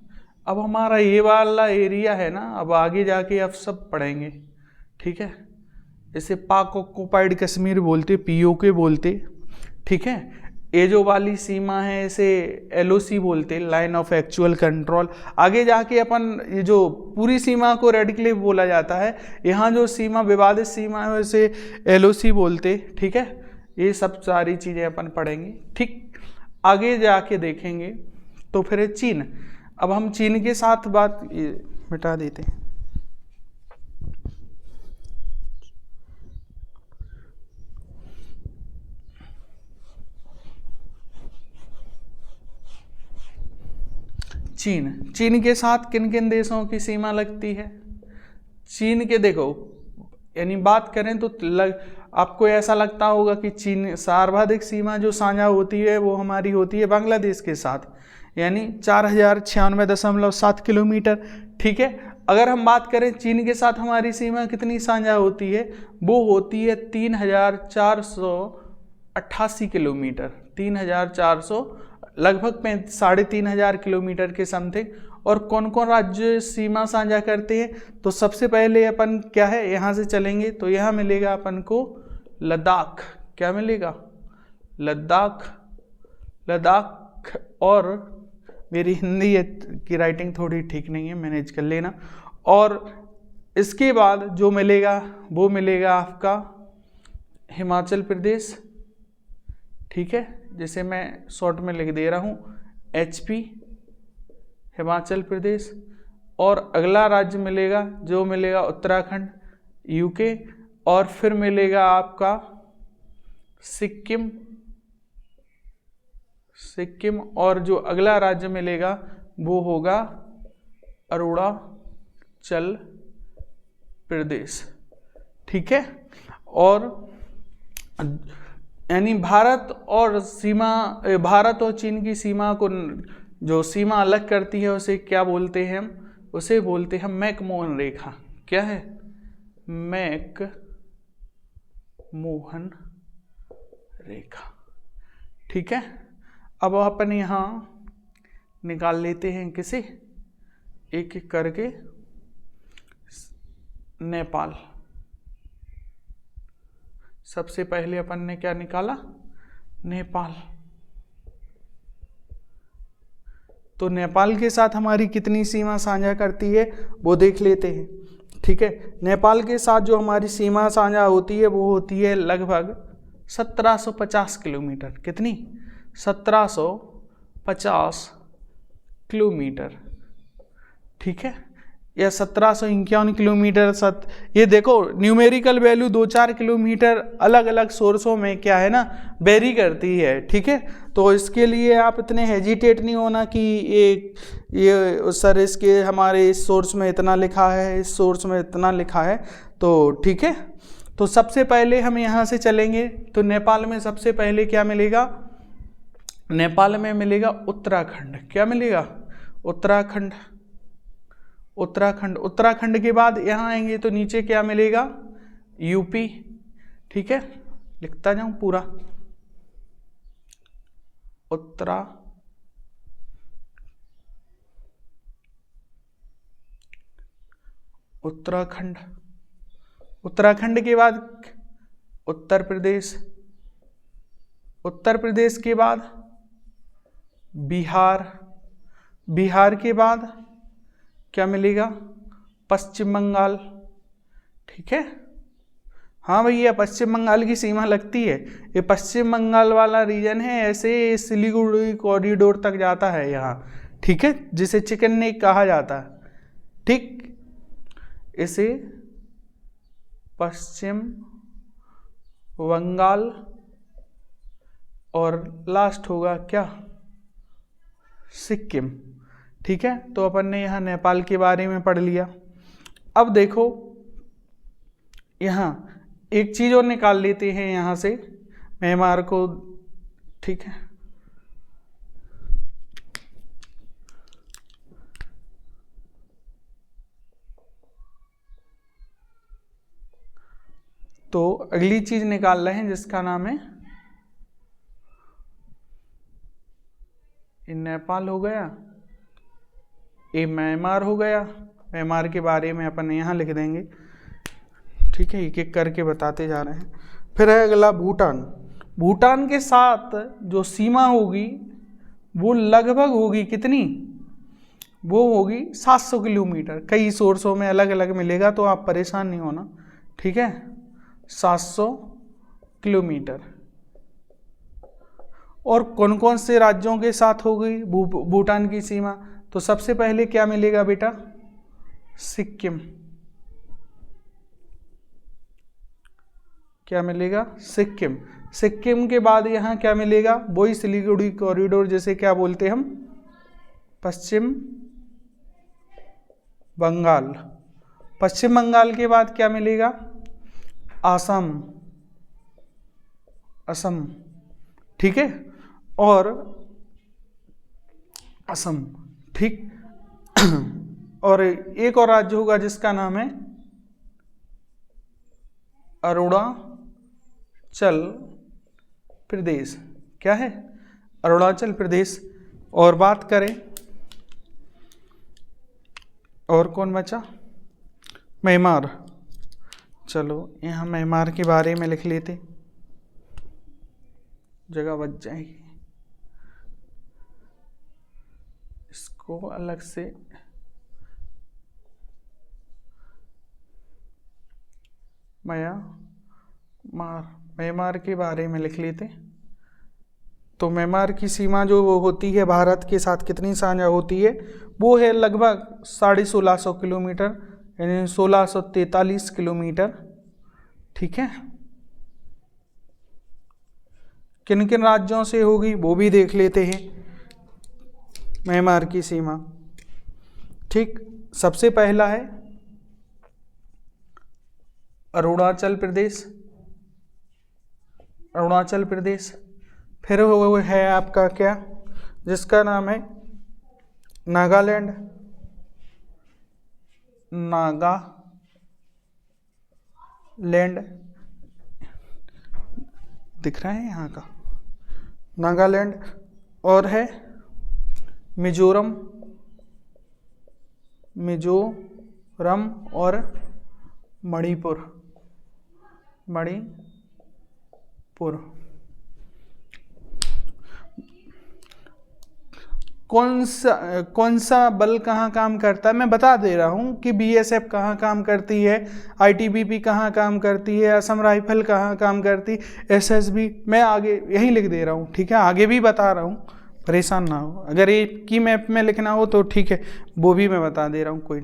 अब हमारा ये वाला एरिया है ना, अब आगे जाके अब सब पढ़ेंगे, ठीक है। इसे पाक ऑक्युपाइड कश्मीर बोलते, POK बोलते, ठीक है। ये जो वाली सीमा है इसे LOC बोलते, लाइन ऑफ एक्चुअल कंट्रोल। आगे जाके अपन ये जो पूरी सीमा को रेड क्लिफ बोला जाता है, यहाँ जो सीमा विवादित सीमा है इसे LOC बोलते, ठीक है। ये सब सारी चीज़ें अपन पढ़ेंगे, ठीक। आगे जाके देखेंगे तो फिर चीन, अब हम चीन के साथ बात मिटा देते हैं। चीन के साथ किन किन देशों की सीमा लगती है, चीन के देखो, यानी बात करें तो आपको ऐसा लगता होगा कि चीन सर्वाधिक सीमा जो साझा होती है वो हमारी होती है बांग्लादेश के साथ, यानी 4096.7 किलोमीटर, ठीक है। अगर हम बात करें चीन के साथ हमारी सीमा कितनी साझा होती है, वो होती है 3488 किलोमीटर, 3400 लगभग 3500 किलोमीटर के समथिंग। और कौन कौन राज्य सीमा साझा करते हैं, तो सबसे पहले अपन क्या है यहाँ से चलेंगे तो यहाँ मिलेगा अपन को लद्दाख। क्या मिलेगा? लद्दाख। लद्दाख और मेरी हिंदी की राइटिंग थोड़ी ठीक नहीं है, मैनेज कर लेना। और इसके बाद जो मिलेगा वो मिलेगा आपका हिमाचल प्रदेश। ठीक है, जिसे मैं शॉर्ट में लिख दे रहा हूँ HP, हिमाचल प्रदेश। और अगला राज्य मिलेगा जो मिलेगा उत्तराखंड UK। और फिर मिलेगा आपका सिक्किम। सिक्किम और जो अगला राज्य मिलेगा वो होगा अरुणाचल प्रदेश। ठीक है, और यानी भारत और चीन की सीमा को, जो सीमा अलग करती है उसे क्या बोलते हैं हम? उसे बोलते हैं मैकमोहन रेखा। क्या है? मैकमोहन रेखा। ठीक है, अब अपन यहाँ निकाल लेते हैं किसे, एक एक करके। नेपाल, सबसे पहले अपन ने क्या निकाला? नेपाल। तो नेपाल के साथ हमारी कितनी सीमा साझा करती है वो देख लेते हैं। ठीक है, नेपाल के साथ जो हमारी सीमा साझा होती है वो होती है लगभग 1750 किलोमीटर। कितनी? 1750 किलोमीटर। ठीक है, या 1751 किलोमीटर। ये देखो न्यूमेरिकल वैल्यू 2-4 किलोमीटर अलग अलग सोर्सों में क्या है ना, वेरी करती है। ठीक है, तो इसके लिए आप इतने हेजिटेट नहीं होना कि ये सर इसके हमारे इस सोर्स में इतना लिखा है, इस सोर्स में इतना लिखा है। तो ठीक है, तो सबसे पहले हम यहाँ से चलेंगे तो नेपाल में सबसे पहले क्या मिलेगा? नेपाल में मिलेगा उत्तराखंड। क्या मिलेगा? उत्तराखंड। उत्तराखंड। उत्तराखंड के बाद यहाँ आएंगे तो नीचे क्या मिलेगा? यूपी। ठीक है, लिखता जाऊं पूरा। उत्तराखंड। उत्तराखंड के बाद उत्तर प्रदेश। उत्तर प्रदेश के बाद बिहार। बिहार के बाद क्या मिलेगा? पश्चिम बंगाल। ठीक है, हाँ भैया, पश्चिम बंगाल की सीमा लगती है। ये पश्चिम बंगाल वाला रीजन है, ऐसे सिलीगुड़ी कॉरिडोर तक जाता है यहाँ। ठीक है, जिसे चिकन नेक कहा जाता है। ठीक, इसे पश्चिम बंगाल और लास्ट होगा क्या? सिक्किम। ठीक है, तो अपन ने यहाँ नेपाल के बारे में पढ़ लिया। अब देखो यहाँ एक चीज़ और निकाल लेते हैं यहाँ से म्यांमार को। ठीक है, तो अगली चीज़ निकाल रहे हैं जिसका नाम है, ये नेपाल हो गया, ये म्यांमार हो गया। म्यांमार के बारे में अपन यहाँ लिख देंगे। ठीक है, एक एक करके बताते जा रहे हैं। फिर है अगला भूटान। भूटान के साथ जो सीमा होगी वो लगभग होगी कितनी? वो होगी 700 किलोमीटर। कई सोर्सों में अलग अलग मिलेगा तो आप परेशान नहीं होना। ठीक है, 700 किलोमीटर। और कौन कौन से राज्यों के साथ हो गई भूटान की सीमा? तो सबसे पहले क्या मिलेगा बेटा? सिक्किम। क्या मिलेगा? सिक्किम। सिक्किम के बाद यहाँ क्या मिलेगा? वही सिलीगुड़ी कॉरिडोर, जैसे क्या बोलते हम, पश्चिम बंगाल। पश्चिम बंगाल के बाद क्या मिलेगा? असम। असम। ठीक है, और असम। ठीक, और एक और राज्य होगा जिसका नाम है अरुणाचल प्रदेश। क्या है? अरुणाचल प्रदेश। और बात करें और कौन बचा? म्यांमार। चलो यहाँ म्यांमार के बारे में लिख लेते, जगह बच जाएगी। इसको अलग से म्यांमार के बारे में लिख लेते। तो म्यांमार की सीमा जो वो होती है भारत के साथ कितनी साझा होती है? वो है लगभग 1650 किलोमीटर, यानी 1643 किलोमीटर। ठीक है, किन किन राज्यों से होगी वो भी देख लेते हैं म्यांमार की सीमा। ठीक, सबसे पहला है अरुणाचल प्रदेश। अरुणाचल प्रदेश। फिर वो है आपका क्या, जिसका नाम है नागालैंड। नागालैंड दिख रहा है यहाँ का, नागालैंड। और है मिजोरम। मिजोरम और मणिपुर। मणिपुर। कौन सा बल कहाँ काम करता है? मैं बता दे रहा हूँ कि बीएसएफ कहाँ काम करती है, आईटीबीपी कहाँ काम करती है, असम राइफल कहाँ काम करती, एसएसबी। मैं आगे यही लिख दे रहा हूँ, ठीक है, आगे भी बता रहा हूँ, परेशान ना हो। अगर एक की मैप में लिखना हो तो ठीक है, वो भी मैं बता दे रहा हूँ, कोई।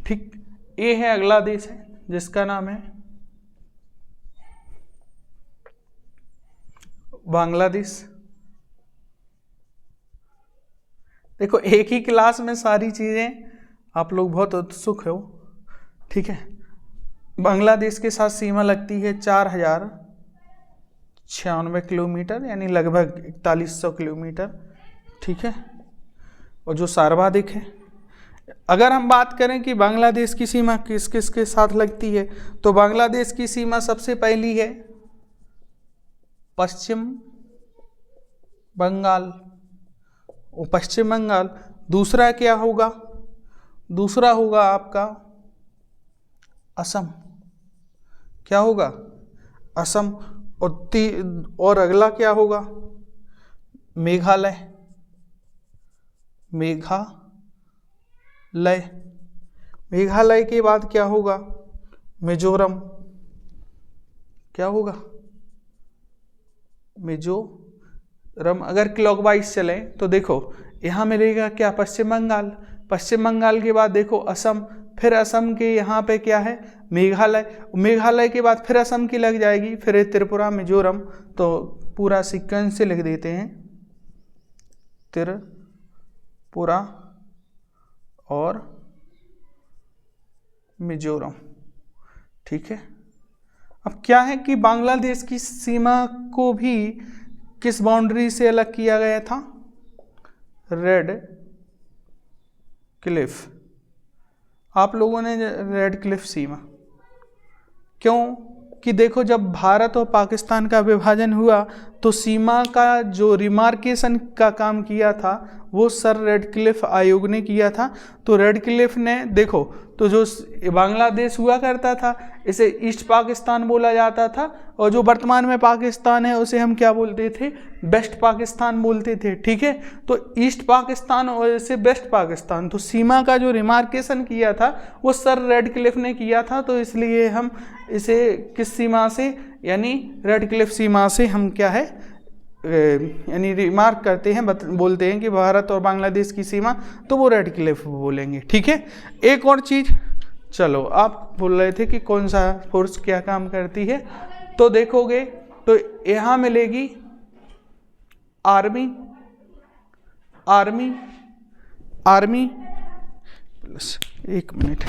ठीक, ये है अगला देश है जिसका नाम है बांग्लादेश। देखो, एक ही क्लास में सारी चीज़ें, आप लोग बहुत उत्सुक हो। ठीक है, बांग्लादेश के साथ सीमा लगती है 4096 किलोमीटर, यानी लगभग 4100 किलोमीटर। ठीक है, और जो सर्वाधिक है, अगर हम बात करें कि बांग्लादेश की सीमा किस किस के साथ लगती है, तो बांग्लादेश की सीमा सबसे पहली है पश्चिम बंगाल। पश्चिम बंगाल। दूसरा क्या होगा? दूसरा होगा आपका असम। क्या होगा? असम। और अगला क्या होगा? मेघालय। मेघालय। मेघालय के बाद क्या होगा? मिजोरम। क्या होगा? मिजोरम। अगर क्लॉकवाइज चले तो देखो यहाँ मिलेगा क्या? पश्चिम बंगाल। पश्चिम बंगाल के बाद देखो असम, फिर असम के यहाँ पे क्या है? मेघालय। मेघालय के बाद फिर असम की लग जाएगी, फिर त्रिपुरा, मिजोरम। तो पूरा सीक्वेंस से लिख देते हैं, त्रिपुरा और मिजोरम। ठीक है, अब क्या है कि बांग्लादेश की सीमा को भी किस बाउंड्री से अलग किया गया था? Red Cliff. आप लोगों ने रेड क्लिफ सीमा, क्यों कि देखो, जब भारत और पाकिस्तान का विभाजन हुआ तो सीमा का जो रिमार्केशन का काम किया था वो सर रेड क्लिफ आयोग ने किया था। तो रेड क्लिफ ने देखो, तो जो बांग्लादेश हुआ करता था इसे ईस्ट पाकिस्तान बोला जाता था, और जो वर्तमान में पाकिस्तान है उसे हम क्या बोलते थे? वेस्ट पाकिस्तान बोलते थे। ठीक है, तो ईस्ट पाकिस्तान और इसे वेस्ट पाकिस्तान, तो सीमा का जो रिमार्केशन किया था वो सर रेड क्लिफ ने किया था। तो इसलिए हम इसे किस सीमा से, यानी रेड क्लिफ सीमा से हम क्या है, यानी रिमार्क करते हैं, बोलते हैं कि भारत और बांग्लादेश की सीमा, तो वो रेड क्लिफ बोलेंगे। ठीक है, एक और चीज़, चलो आप बोल रहे थे कि कौन सा फोर्स क्या काम करती है, तो देखोगे तो यहाँ मिलेगी आर्मी। आर्मी। आर्मी प्लस, एक मिनट,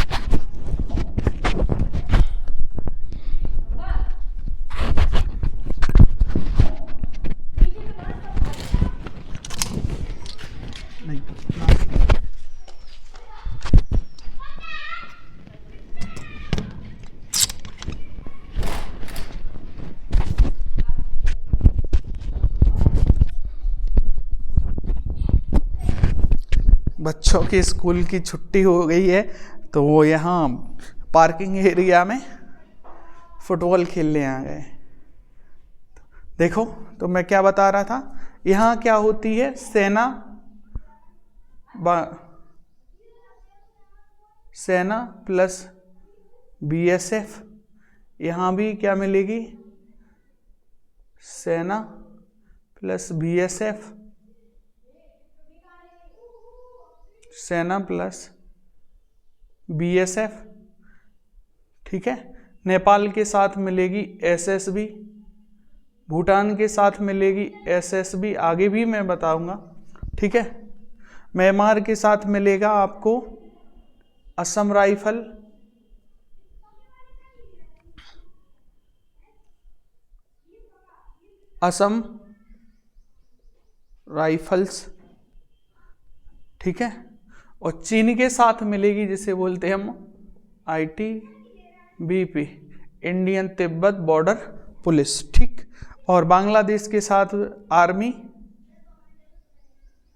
बच्चों की स्कूल की छुट्टी हो गई है तो वो यहाँ पार्किंग एरिया में फुटबॉल खेलने आ गए। देखो, तो मैं क्या बता रहा था, यहाँ क्या होती है, सेना प्लस बीएसएफ। यहाँ भी क्या मिलेगी, सेना प्लस बीएसएफ, सेना प्लस बीएसएफ। ठीक है। नेपाल के साथ मिलेगी एसएसबी, भूटान के साथ मिलेगी एसएसबी, आगे भी मैं बताऊंगा। ठीक है। म्यांमार के साथ मिलेगा आपको असम राइफल, असम राइफल्स। ठीक है। और चीन के साथ मिलेगी जिसे बोलते हैं हम ITBP, Indian Tibet border police. ठीक। और बांग्लादेश के साथ आर्मी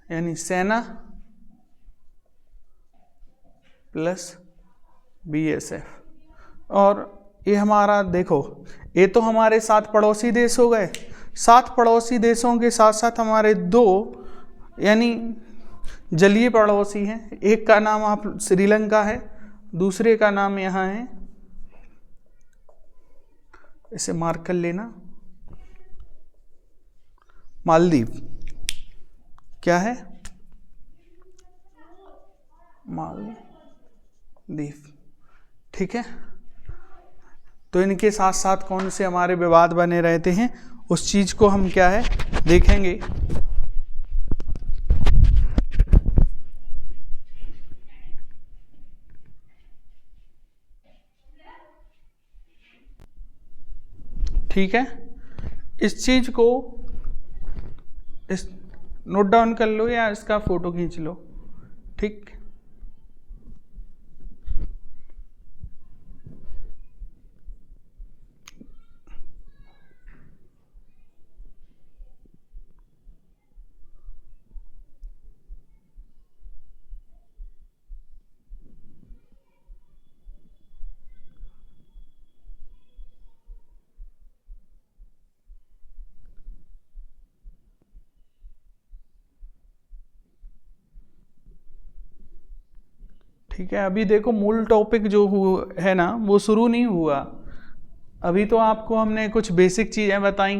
यानी सेना प्लस BSF। और ये हमारा देखो, ये तो हमारे 7 पड़ोसी देश हो गए। 7 पड़ोसी देशों के साथ साथ हमारे 2 यानी जलीय पड़ोसी हैं। एक का नाम आप श्रीलंका है, दूसरे का नाम यहाँ है, इसे मार्क कर लेना, मालदीव। क्या है, मालदीव। ठीक है। तो इनके साथ साथ कौन से हमारे विवाद बने रहते हैं, उस चीज को हम क्या है देखेंगे। ठीक है। इस चीज को इस नोट डाउन कर लो या इसका फोटो खींच लो। ठीक। ठीक है। अभी देखो, मूल टॉपिक जो है ना वो शुरू नहीं हुआ। अभी तो आपको हमने कुछ बेसिक चीज़ें बताई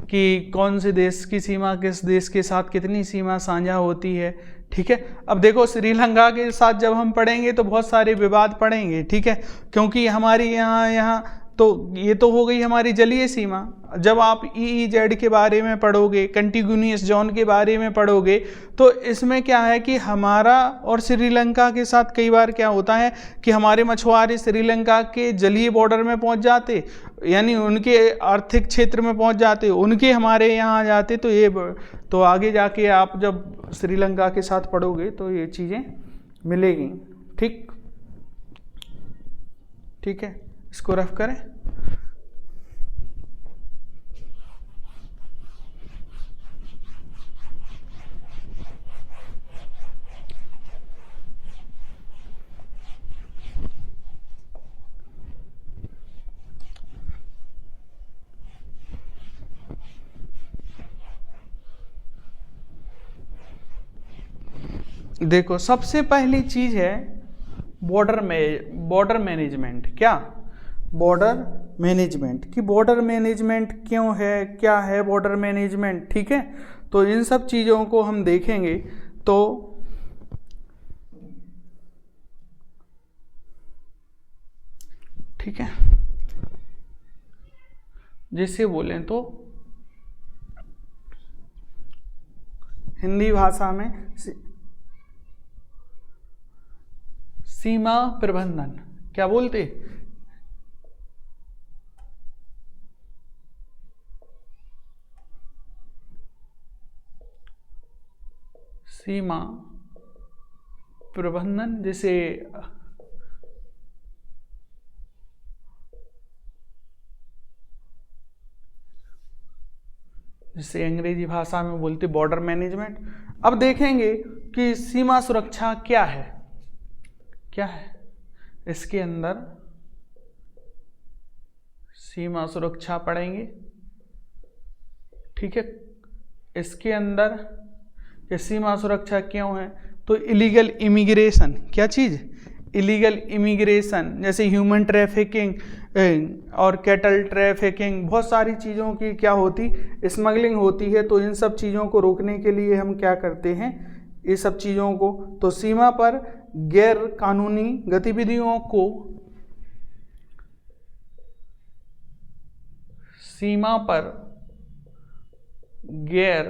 कि कौन से देश की सीमा किस देश के साथ कितनी सीमा साझा होती है। ठीक है। अब देखो, श्रीलंका के साथ जब हम पढ़ेंगे तो बहुत सारे विवाद पढ़ेंगे। ठीक है। क्योंकि हमारी यहाँ तो ये तो हो गई हमारी जलीय सीमा। जब आप EEZ के बारे में पढ़ोगे, कंटिन्यूअस जोन के बारे में पढ़ोगे, तो इसमें क्या है कि हमारा और श्रीलंका के साथ कई बार क्या होता है कि हमारे मछुआरे श्रीलंका के जलीय बॉर्डर में पहुंच जाते, यानी उनके आर्थिक क्षेत्र में पहुंच जाते, उनके हमारे यहाँ आ जाते। तो ये तो आगे जाके आप जब श्रीलंका के साथ पढ़ोगे तो ये चीज़ें मिलेगी। ठीक। ठीक है। इसको रफ करें। देखो, सबसे पहली चीज है बॉर्डर मैनेजमेंट। क्या, बॉर्डर मैनेजमेंट। कि बॉर्डर मैनेजमेंट क्यों है, क्या है बॉर्डर मैनेजमेंट। ठीक है। तो इन सब चीजों को हम देखेंगे। तो ठीक है, जैसे बोलें तो हिंदी भाषा में सीमा प्रबंधन क्या बोलते, सीमा प्रबंधन। जिसे अंग्रेजी भाषा में बोलते बॉर्डर मैनेजमेंट। अब देखेंगे कि सीमा सुरक्षा क्या है, क्या है इसके अंदर सीमा सुरक्षा पढ़ेंगे। ठीक है, इसके अंदर ये सीमा सुरक्षा क्यों है, तो इलीगल इमिग्रेशन, क्या चीज़, इलीगल इमिग्रेशन, जैसे ह्यूमन ट्रैफिकिंग और कैटल ट्रैफिकिंग, बहुत सारी चीज़ों की क्या होती, स्मगलिंग होती है। तो इन सब चीज़ों को रोकने के लिए हम क्या करते हैं, ये सब चीज़ों को, तो सीमा पर गैर कानूनी गतिविधियों को, सीमा पर गैर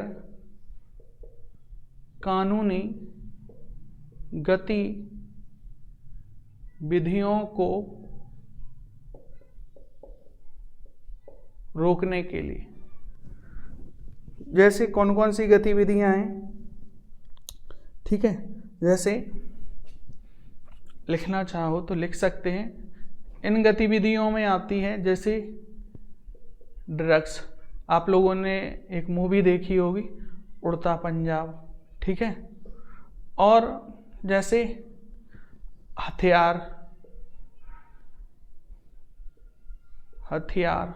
कानूनी गतिविधियों को रोकने के लिए, जैसे कौन कौन सी गतिविधियां हैं, ठीक है, जैसे लिखना चाहो तो लिख सकते हैं। इन गतिविधियों में आती है जैसे ड्रग्स, आप लोगों ने एक मूवी देखी होगी उड़ता पंजाब, ठीक है, और जैसे हथियार, हथियार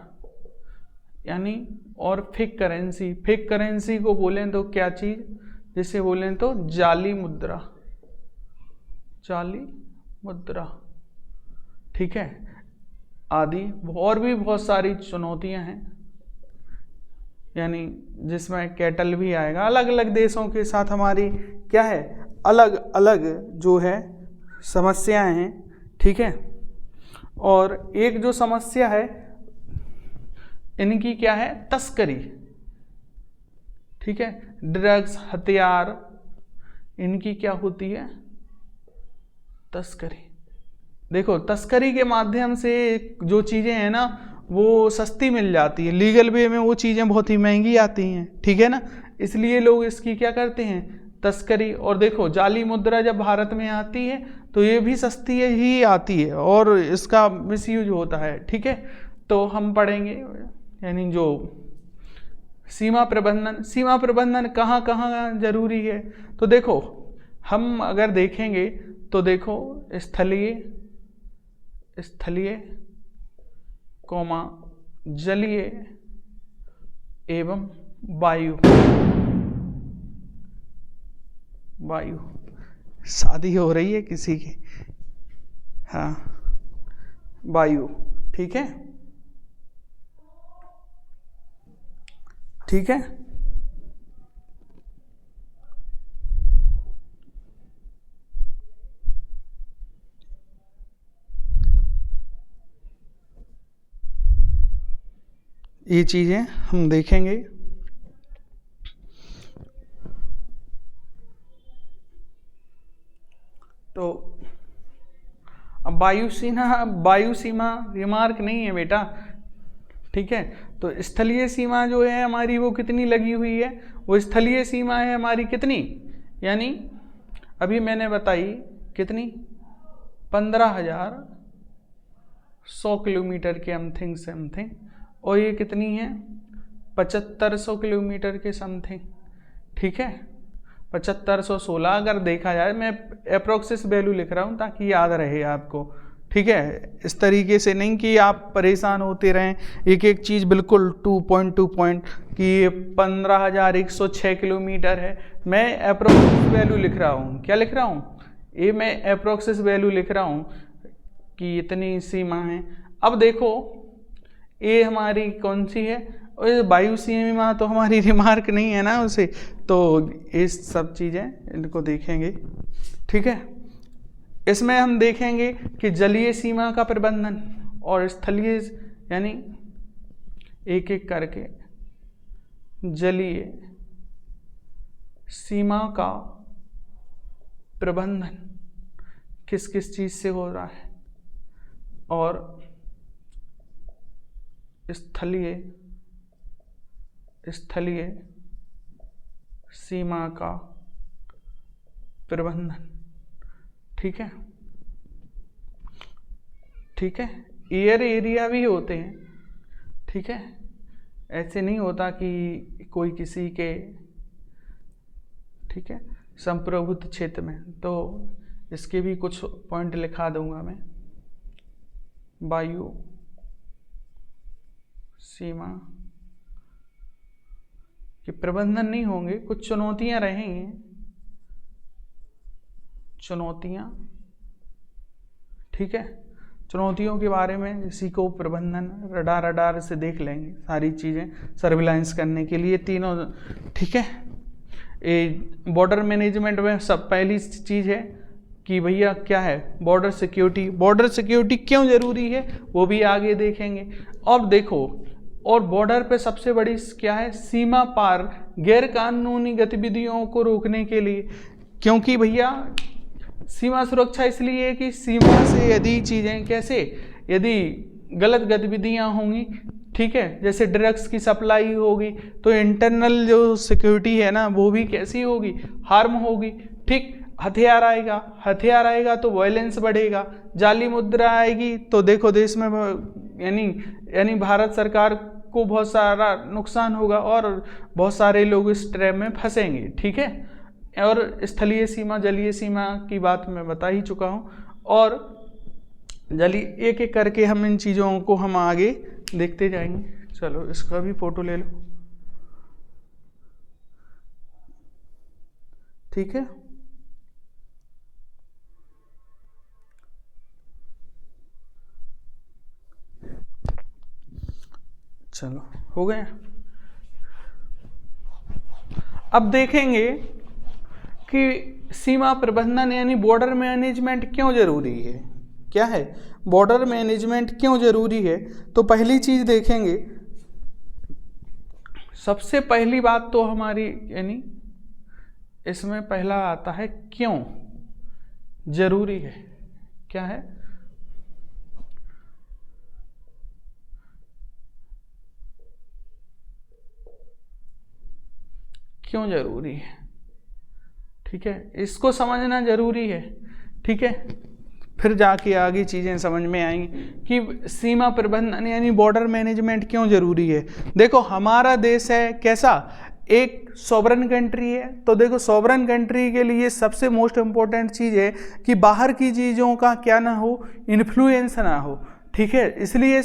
यानी, और फेक करेंसी, फेक करेंसी को बोलें तो क्या चीज़, जिसे बोलें तो जाली मुद्रा, जाली मुद्रा, ठीक है, आदि और भी बहुत सारी चुनौतियां हैं, यानी जिसमें कैटल भी आएगा। अलग अलग देशों के साथ हमारी क्या है, अलग अलग जो है समस्याएं हैं, ठीक है। और एक जो समस्या है इनकी क्या है, तस्करी, ठीक है, ड्रग्स, हथियार, इनकी क्या होती है, तस्करी। देखो तस्करी के माध्यम से जो चीज़ें हैं ना वो सस्ती मिल जाती है, लीगल वे में वो चीज़ें बहुत ही महंगी आती हैं, ठीक है ना, इसलिए लोग इसकी क्या करते हैं, तस्करी। और देखो जाली मुद्रा जब भारत में आती है तो ये भी सस्ती ही आती है और इसका मिसयूज होता है, ठीक है। तो हम पढ़ेंगे यानी जो सीमा प्रबंधन, सीमा प्रबंधन कहाँ कहाँ जरूरी है, तो देखो हम अगर देखेंगे तो देखो स्थलीय, स्थलीय कोमा जलीय एवं वायु, वायु, शादी हो रही है किसी की, हाँ, वायु, ठीक है, ठीक है। ये चीज़ें हम देखेंगे। तो अब वायु सीमा रिमार्क नहीं है बेटा, ठीक है। तो स्थलीय सीमा जो है हमारी वो कितनी लगी हुई है, वो स्थलीय सीमा है हमारी कितनी, यानी अभी मैंने बताई कितनी, 15,100 किलोमीटर के समथिंग, और ये कितनी है 7500 किलोमीटर के समथिंग, ठीक है, 7516 अगर देखा जाए, मैं अप्रोक्सिस वैल्यू लिख रहा हूँ ताकि याद रहे आपको, ठीक है, इस तरीके से नहीं कि आप परेशान होते रहें एक एक चीज़ बिल्कुल 2 पॉइंट कि 15,106 किलोमीटर है, मैं अप्रोक्सिस वैल्यू लिख रहा हूँ, क्या लिख रहा हूँ, ये मैं अप्रोक्सिस वैल्यू लिख रहा हूँ कि इतनी सीमा है। अब देखो ये हमारी कौन सी है, वायु सीमा तो हमारी रिमार्क नहीं है ना उसे, तो ये सब चीज़ें इनको देखेंगे, ठीक है। इसमें हम देखेंगे कि जलीय सीमा का प्रबंधन और स्थलीय, यानी एक एक करके जलीय सीमा का प्रबंधन किस किस चीज़ से हो रहा है, और स्थलीय सीमा का प्रबंधन, ठीक है, ठीक है। एयर एरिया भी होते हैं, ठीक है, ऐसे नहीं होता कि कोई किसी के, ठीक है, संप्रभुत्व क्षेत्र में, तो इसके भी कुछ पॉइंट लिखा दूंगा मैं। वायु सीमा के प्रबंधन नहीं होंगे, कुछ चुनौतियां रहेंगी, चुनौतियां, ठीक है। चुनौतियों के बारे में इसी को प्रबंधन रडार से देख लेंगे सारी चीज़ें सर्विलांस करने के लिए तीनों, ठीक है। बॉर्डर मैनेजमेंट में सब पहली चीज़ है कि भैया क्या है बॉर्डर सिक्योरिटी। बॉर्डर सिक्योरिटी क्यों ज़रूरी है वो भी आगे देखेंगे। और देखो, और बॉर्डर पे सबसे बड़ी क्या है, सीमा पार गैर कानूनी गतिविधियों को रोकने के लिए। क्योंकि भैया सीमा सुरक्षा इसलिए है कि सीमा से यदि चीज़ें कैसे, यदि गलत गतिविधियां होंगी, ठीक है, जैसे ड्रग्स की सप्लाई होगी तो इंटरनल जो सिक्योरिटी है ना वो भी कैसी होगी, हार्म होगी, ठीक। हथियार आएगा तो वायलेंस बढ़ेगा, जाली मुद्रा आएगी तो देखो देश में यानी भारत सरकार को बहुत सारा नुकसान होगा और बहुत सारे लोग इस ट्रैप में फंसेंगे, ठीक है। और स्थलीय सीमा जलीय सीमा की बात मैं बता ही चुका हूँ, और एक एक करके हम इन चीज़ों को हम आगे देखते जाएंगे। चलो इसका भी फोटो ले लो, ठीक है। चलो हो गए। अब देखेंगे कि सीमा प्रबंधन यानी बॉर्डर मैनेजमेंट क्यों जरूरी है। क्या है बॉर्डर मैनेजमेंट क्यों जरूरी है, तो पहली चीज देखेंगे, सबसे पहली बात तो हमारी यानी इसमें पहला आता है क्यों जरूरी है। क्या है, क्यों जरूरी है, ठीक है, इसको समझना जरूरी है, ठीक है। फिर जाके आगे चीज़ें समझ में आएंगी कि सीमा प्रबंधन यानी बॉर्डर मैनेजमेंट क्यों जरूरी है। देखो हमारा देश है कैसा, एक सॉवरन कंट्री है, तो देखो सॉवरन कंट्री के लिए सबसे मोस्ट इम्पोर्टेंट चीज़ है कि बाहर की चीज़ों का क्या ना हो, इन्फ्लुएंस ना हो, ठीक है। इसलिए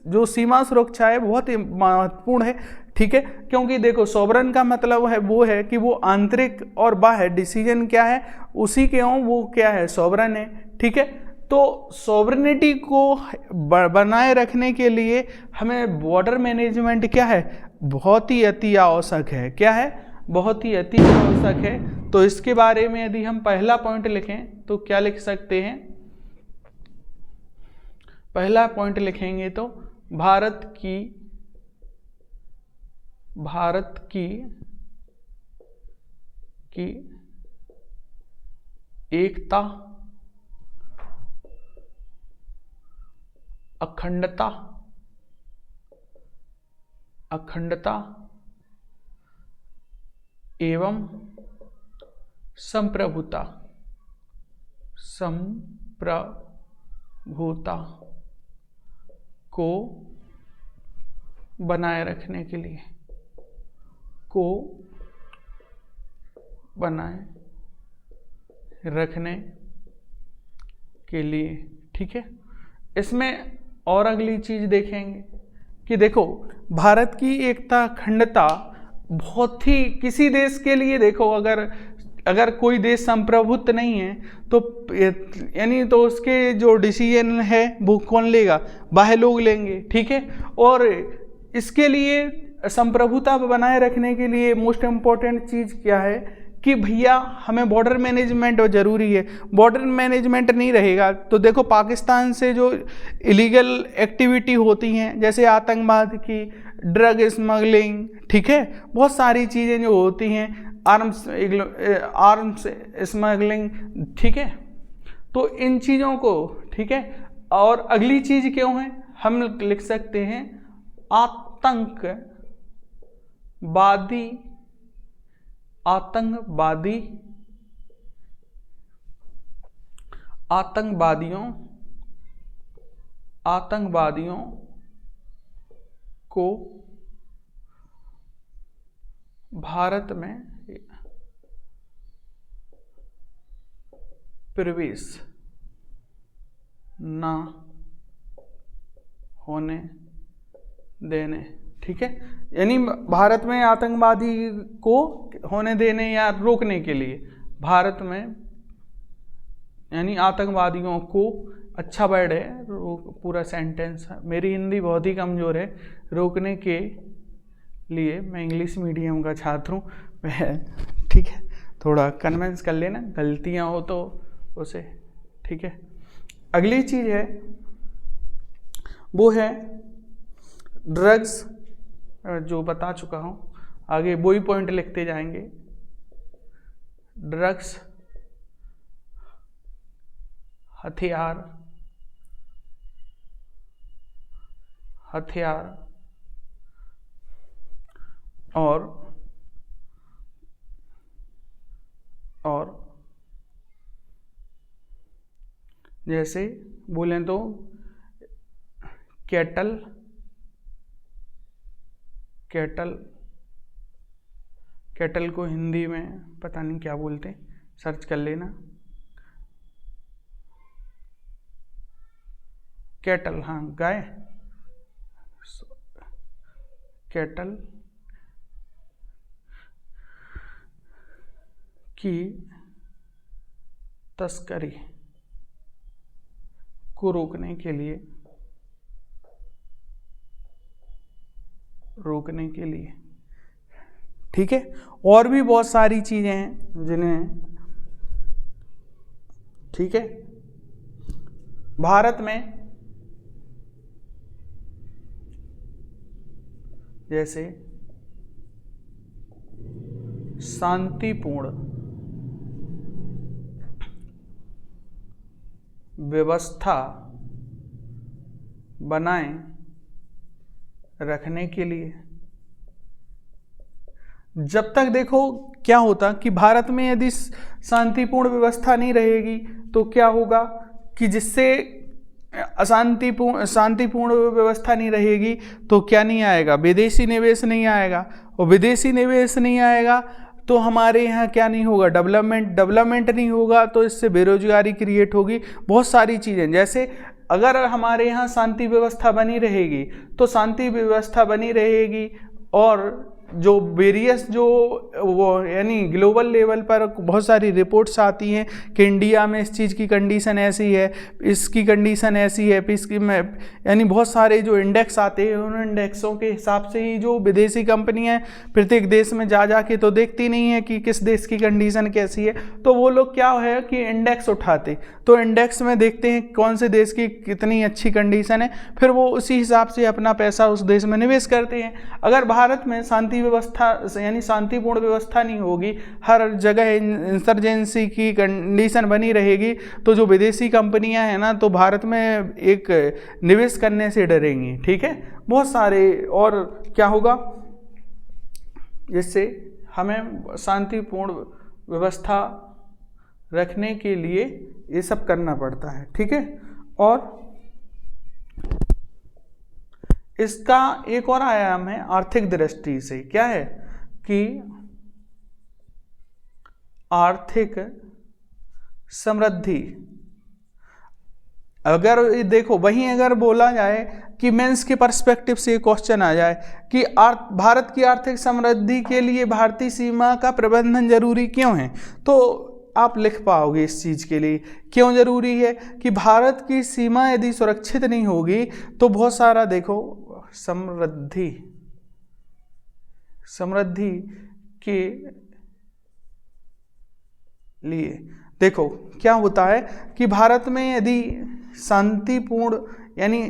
जो सीमा सुरक्षा है बहुत महत्वपूर्ण है, ठीक है। क्योंकि देखो सॉवरन का मतलब है वो है कि वो आंतरिक और बाह्य डिसीजन क्या है उसी के हों, वो क्या है सॉवरन है, ठीक है। तो सॉवरेनिटी को बनाए रखने के लिए हमें बॉर्डर मैनेजमेंट क्या है, बहुत ही अति आवश्यक है। क्या है, बहुत ही अति आवश्यक है। तो इसके बारे में यदि हम पहला पॉइंट लिखें तो क्या लिख सकते हैं, पहला पॉइंट लिखेंगे तो भारत की एकता, अखंडता एवं संप्रभुता को बनाए रखने के लिए, ठीक है। इसमें और अगली चीज देखेंगे कि देखो भारत की एकता अखंडता बहुत ही किसी देश के लिए, देखो अगर कोई देश संप्रभुत्व नहीं है तो यानी तो उसके जो डिसीजन है वो कौन लेगा, बाह्य लोग लेंगे, ठीक है। और इसके लिए संप्रभुता बनाए रखने के लिए मोस्ट इम्पोर्टेंट चीज़ क्या है कि भैया हमें बॉर्डर मैनेजमेंट जरूरी है। बॉर्डर मैनेजमेंट नहीं रहेगा तो देखो पाकिस्तान से जो इलीगल एक्टिविटी होती हैं जैसे आतंकवाद की, ड्रग स्मगलिंग, ठीक है, बहुत सारी चीज़ें जो होती हैं, आर्म्स स्मगलिंग, ठीक है, तो इन चीज़ों को, ठीक है। और अगली चीज़ क्यों है, हम लिख सकते हैं आतंकवादियों को भारत में प्रवेश ना होने देने, ठीक है। यानी भारत में आतंकवादी को होने देने या रोकने के लिए भारत में, यानी आतंकवादियों को, अच्छा वर्ड है पूरा सेंटेंस है, मेरी हिंदी बहुत ही कमज़ोर है, रोकने के लिए, मैं इंग्लिश मीडियम का छात्र हूँ, ठीक है, थोड़ा कन्विंस कर लेना, गलतियाँ हो तो उसे, ठीक है। अगली चीज़ है वो है ड्रग्स, जो बता चुका हूँ, आगे वही पॉइंट लिखते जाएंगे। ड्रग्स, हथियार और जैसे बोलें तो कैटल को हिंदी में पता नहीं क्या बोलते, सर्च कर लेना। कैटल, हाँ गाय, कैटल की तस्करी को रोकने के लिए, ठीक है। और भी बहुत सारी चीजें हैं जिन्हें, ठीक है, भारत में जैसे शांतिपूर्ण व्यवस्था बनाए रखने के लिए, जब तक देखो क्या होता कि भारत में यदि शांतिपूर्ण व्यवस्था नहीं रहेगी तो क्या होगा कि जिससे शांतिपूर्ण व्यवस्था नहीं रहेगी तो क्या नहीं आएगा, विदेशी निवेश नहीं आएगा, और विदेशी निवेश नहीं आएगा तो हमारे यहाँ क्या नहीं होगा, डेवलपमेंट नहीं होगा, तो इससे बेरोजगारी क्रिएट होगी, बहुत सारी चीज़ें। जैसे अगर हमारे यहाँ शांति व्यवस्था बनी रहेगी तो शांति व्यवस्था बनी रहेगी, और जो वेरियस जो वो यानी ग्लोबल लेवल पर बहुत सारी रिपोर्ट्स आती हैं कि इंडिया में इस चीज़ की कंडीशन ऐसी है, इसकी कंडीशन ऐसी है, इसकी में यानी बहुत सारे जो इंडेक्स आते हैं उन इंडेक्सों के हिसाब से ही जो विदेशी कंपनियां प्रत्येक देश में जा के तो देखती नहीं है कि किस देश की कंडीशन कैसी है, तो वो लोग क्या है कि इंडेक्स उठाते, तो इंडेक्स में देखते हैं कौन से देश की कितनी अच्छी कंडीशन है, फिर वो उसी हिसाब से अपना पैसा उस देश में निवेश करते हैं। अगर भारत में शांति व्यवस्था यानी शांतिपूर्ण व्यवस्था नहीं होगी, हर जगह इंसर्जेंसी की कंडीशन बनी रहेगी, तो जो विदेशी कंपनियां हैं ना तो भारत में एक निवेश करने से डरेंगी, ठीक है। बहुत सारे और क्या होगा, जिससे हमें शांतिपूर्ण व्यवस्था रखने के लिए ये सब करना पड़ता है, ठीक है। और इसका एक और आयाम है आर्थिक दृष्टि से, क्या है कि आर्थिक समृद्धि, अगर देखो वहीं अगर बोला जाए कि मेंस के पर्सपेक्टिव से क्वेश्चन आ जाए कि भारत की आर्थिक समृद्धि के लिए भारतीय सीमा का प्रबंधन जरूरी क्यों है, तो आप लिख पाओगे इस चीज़ के लिए क्यों जरूरी है कि भारत की सीमा यदि सुरक्षित नहीं होगी तो बहुत सारा देखो समृद्धि के लिए देखो क्या होता है कि भारत में यदि शांतिपूर्ण यानी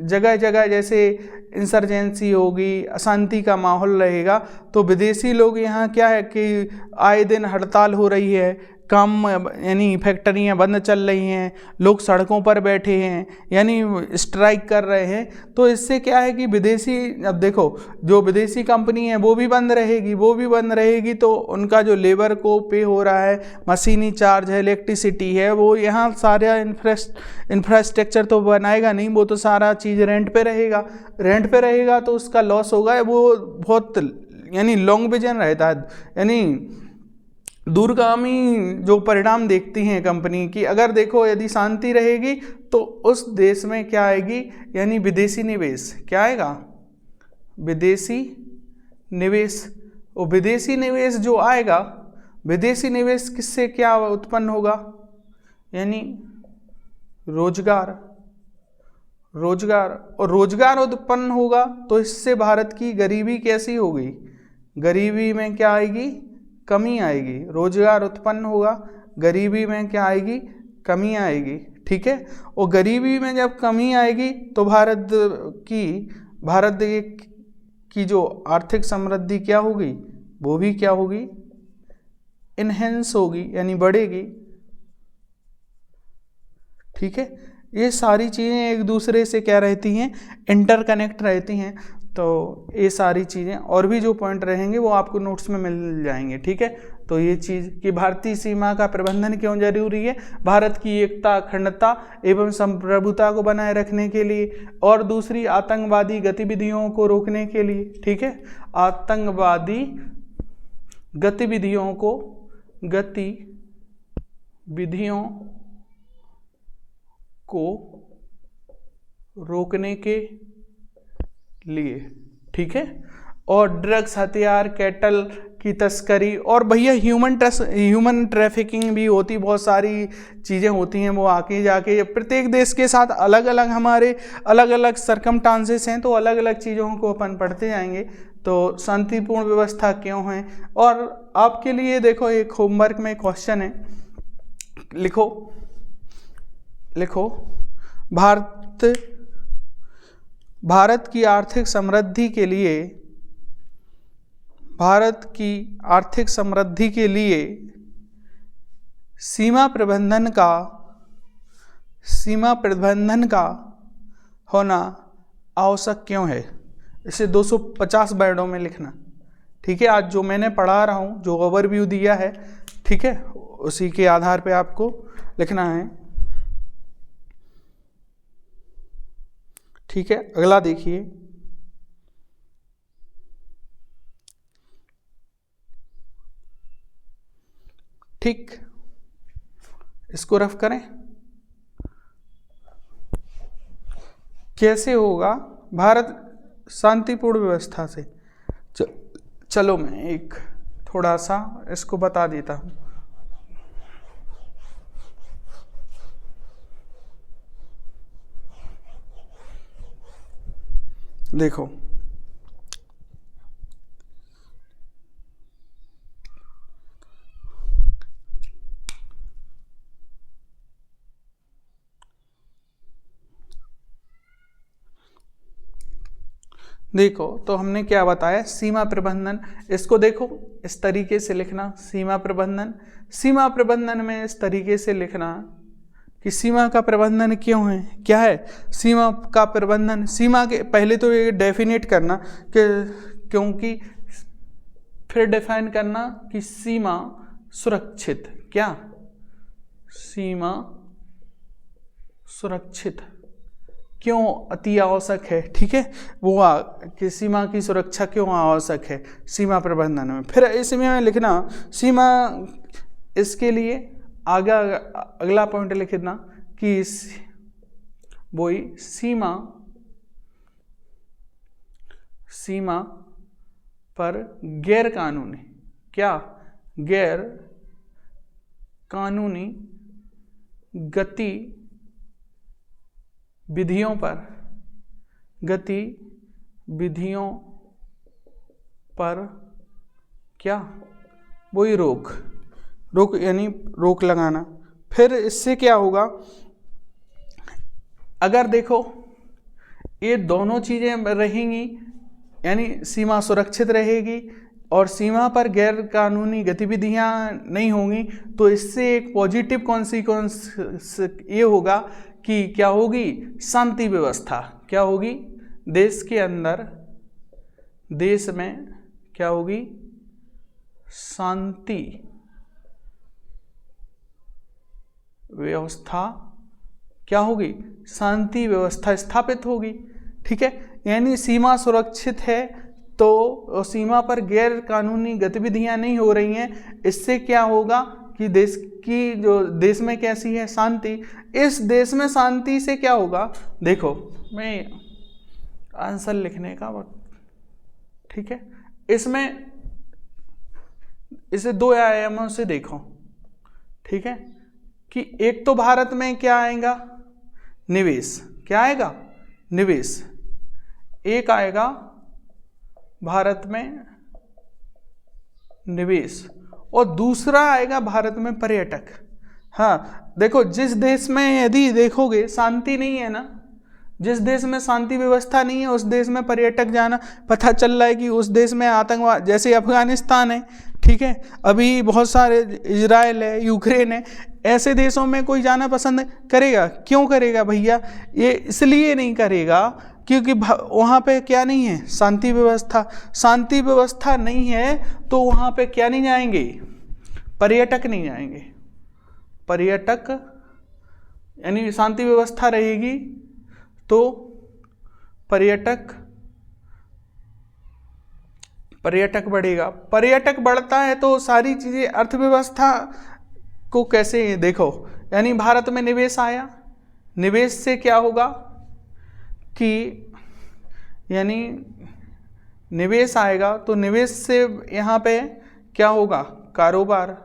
जगह जगह जैसे इंसर्जेंसी होगी, अशांति का माहौल रहेगा, तो विदेशी लोग यहाँ क्या है कि आए दिन हड़ताल हो रही है, काम यानी फैक्ट्रियाँ बंद चल रही हैं, लोग सड़कों पर बैठे हैं यानी स्ट्राइक कर रहे हैं, तो इससे क्या है कि विदेशी, अब देखो जो विदेशी कंपनी है वो भी बंद रहेगी तो उनका जो लेबर को पे हो रहा है, मशीनी चार्ज है, इलेक्ट्रिसिटी है, वो यहाँ सारा इंफ्रास्ट्रक्चर तो बनाएगा नहीं, वो तो सारा चीज़ रेंट पे रहेगा तो उसका लॉस होगा। वो बहुत यानी लॉन्ग विजन रहता है, यानी दूरगामी जो परिणाम देखती हैं कंपनी की, अगर देखो यदि शांति रहेगी तो उस देश में क्या आएगी, यानी विदेशी निवेश। क्या आएगा? विदेशी निवेश। और विदेशी निवेश जो आएगा, विदेशी निवेश किससे क्या उत्पन्न होगा, यानी रोजगार। रोजगार, और रोजगार उत्पन्न होगा तो इससे भारत की गरीबी कैसी होगी, गरीबी में क्या आएगी, कमी आएगी। रोजगार उत्पन्न होगा, गरीबी में क्या आएगी, कमी आएगी। ठीक है, और गरीबी में जब कमी आएगी तो भारत की जो आर्थिक समृद्धि क्या होगी, वो भी क्या होगी, इनहेंस होगी, यानी बढ़ेगी। ठीक है, ये सारी चीज़ें एक दूसरे से क्या रहती हैं, इंटरकनेक्ट रहती हैं। तो ये सारी चीज़ें और भी जो पॉइंट रहेंगे वो आपको नोट्स में मिल जाएंगे। ठीक है, तो ये चीज़ कि भारतीय सीमा का प्रबंधन क्यों जरूरी है, भारत की एकता, अखंडता एवं संप्रभुता को बनाए रखने के लिए, और दूसरी आतंकवादी गतिविधियों को रोकने के लिए। ठीक है, आतंकवादी गतिविधियों को रोकने के लिए। ठीक है, और ड्रग्स, हथियार, कैटल की तस्करी, और भैया ह्यूमन ट्रैफिकिंग भी होती, बहुत सारी चीज़ें होती हैं। वो आके जाके प्रत्येक देश के साथ अलग अलग हमारे अलग अलग सरकमस्टांसेस हैं, तो अलग अलग चीज़ों को अपन पढ़ते जाएंगे। तो शांतिपूर्ण व्यवस्था क्यों है, और आपके लिए देखो एक होमवर्क में क्वेश्चन है, लिखो भारत की आर्थिक समृद्धि के लिए सीमा प्रबंधन का होना आवश्यक क्यों है। इसे 250 वर्डों में लिखना। ठीक है, आज जो मैंने पढ़ा रहा हूँ, जो ओवरव्यू दिया है, ठीक है, उसी के आधार पे आपको लिखना है। ठीक है, अगला देखिए, ठीक, इसको रफ करें। कैसे होगा भारत शांतिपूर्ण व्यवस्था से? चलो मैं एक थोड़ा सा इसको बता देता हूँ। देखो, तो हमने क्या बताया, सीमा प्रबंधन। इसको देखो इस तरीके से लिखना, सीमा प्रबंधन में इस तरीके से लिखना कि सीमा का प्रबंधन क्यों है, क्या है सीमा का प्रबंधन। सीमा के पहले तो ये डेफिनेट करना कि क्योंकि, फिर डिफाइन करना कि सीमा सुरक्षित, क्या सीमा सुरक्षित क्यों अति आवश्यक है। ठीक है, वो कि सीमा की सुरक्षा क्यों आवश्यक है सीमा प्रबंधन में। फिर इसमें लिखना सीमा, इसके लिए आगे अगला पॉइंट लिखना कि वही सीमा पर गैर कानूनी गतिविधियों पर क्या, वही रोक यानी रोक लगाना। फिर इससे क्या होगा, अगर देखो ये दोनों चीज़ें रहेंगी, यानी सीमा सुरक्षित रहेगी और सीमा पर गैर कानूनी गतिविधियां नहीं होंगी, तो इससे एक पॉजिटिव कॉन्सिक्वेंस ये होगा कि क्या होगी, शांति व्यवस्था। क्या होगी, देश के अंदर, देश में क्या होगी, शांति व्यवस्था क्या होगी, शांति व्यवस्था स्थापित होगी। ठीक है, यानी सीमा सुरक्षित है तो सीमा पर गैर कानूनी गतिविधियां नहीं हो रही हैं। इससे क्या होगा कि देश की जो देश में कैसी है शांति, इस देश में शांति से क्या होगा, देखो मैं आंसर लिखने का वक्त, ठीक है, इसमें इसे दो आयामों से देखो, ठीक है, कि एक तो भारत में क्या आएगा, निवेश, क्या आएगा, निवेश, एक आएगा भारत में निवेश और दूसरा आएगा भारत में पर्यटक। हाँ देखो, जिस देश में यदि देखोगे शांति नहीं है ना, जिस देश में शांति व्यवस्था नहीं है उस देश में पर्यटक जाना, पता चल रहा है कि उस देश में आतंकवाद, जैसे अफगानिस्तान है, ठीक है, अभी बहुत सारे इजराइल है, यूक्रेन है, ऐसे देशों में कोई जाना पसंद करेगा? क्यों करेगा भैया? ये इसलिए नहीं करेगा क्योंकि वहाँ पे क्या नहीं है, शांति व्यवस्था। शांति व्यवस्था नहीं है तो वहाँ पे क्या नहीं जाएंगे, पर्यटक नहीं जाएंगे। पर्यटक यानी शांति व्यवस्था रहेगी तो पर्यटक बढ़ेगा। पर्यटक बढ़ता है तो सारी चीज़ें, अर्थव्यवस्था को कैसे देखो, यानी भारत में निवेश आया, निवेश से क्या होगा कि यानी निवेश आएगा तो निवेश से यहाँ पे क्या होगा, कारोबार,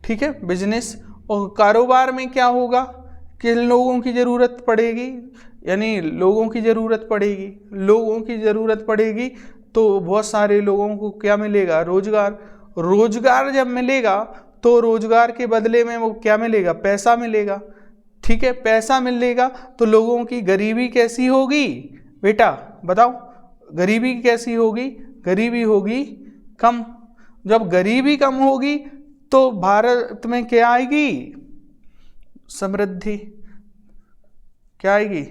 ठीक है, बिजनेस। और कारोबार में क्या होगा कि लोगों की ज़रूरत पड़ेगी, यानी लोगों की ज़रूरत पड़ेगी तो बहुत सारे लोगों को क्या मिलेगा, रोजगार जब मिलेगा तो रोजगार के बदले में वो क्या मिलेगा, पैसा मिलेगा, ठीक है, पैसा मिलेगा तो लोगों की गरीबी कैसी होगी बेटा, बताओ, गरीबी कैसी होगी, गरीबी होगी कम। जब गरीबी कम होगी तो भारत में क्या आएगी, समृद्धि, क्या आएगी,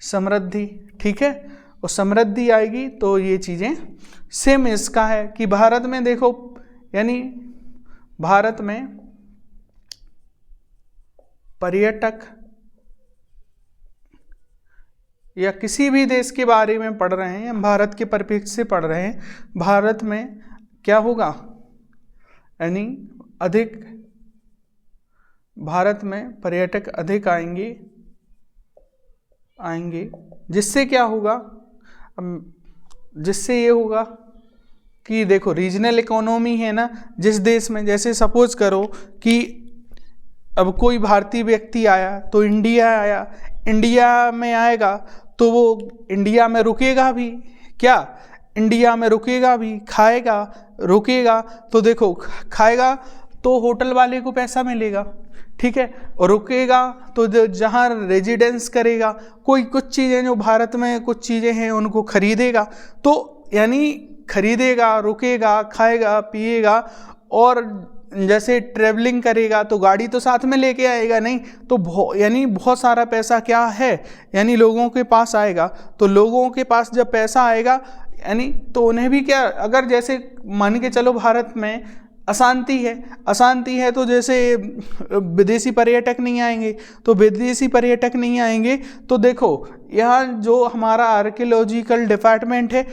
समृद्धि, ठीक है, और समृद्धि आएगी तो ये चीज़ें सेम इसका है कि भारत में देखो, यानी भारत में पर्यटक या किसी भी देश के बारे में पढ़ रहे हैं, भारत के परिप्रेक्ष्य से पढ़ रहे हैं, भारत में क्या होगा, यानी अधिक, भारत में पर्यटक अधिक आएंगे, जिससे क्या होगा, जिससे ये होगा कि देखो रीजनल इकोनॉमी है ना, जिस देश में, जैसे सपोज करो कि अब कोई भारतीय व्यक्ति आया तो इंडिया में आएगा तो वो इंडिया में रुकेगा भी, क्या, इंडिया में रुकेगा भी, खाएगा, रुकेगा तो देखो खाएगा तो होटल वाले को पैसा मिलेगा, ठीक है, और रुकेगा तो जहाँ रेजिडेंस करेगा, कोई कुछ चीज़ें जो भारत में कुछ चीज़ें हैं उनको खरीदेगा, तो यानी खरीदेगा, रुकेगा, खाएगा, पिएगा, और जैसे ट्रेवलिंग करेगा तो गाड़ी तो साथ में लेके आएगा नहीं, तो यानी बहुत सारा पैसा क्या है, यानी लोगों के पास आएगा। तो लोगों के पास जब पैसा आएगा यानी तो उन्हें भी क्या, अगर जैसे मान के चलो भारत में अशांति है तो जैसे विदेशी पर्यटक नहीं आएंगे, तो देखो यहाँ जो हमारा आर्कियोलॉजिकल डिपार्टमेंट है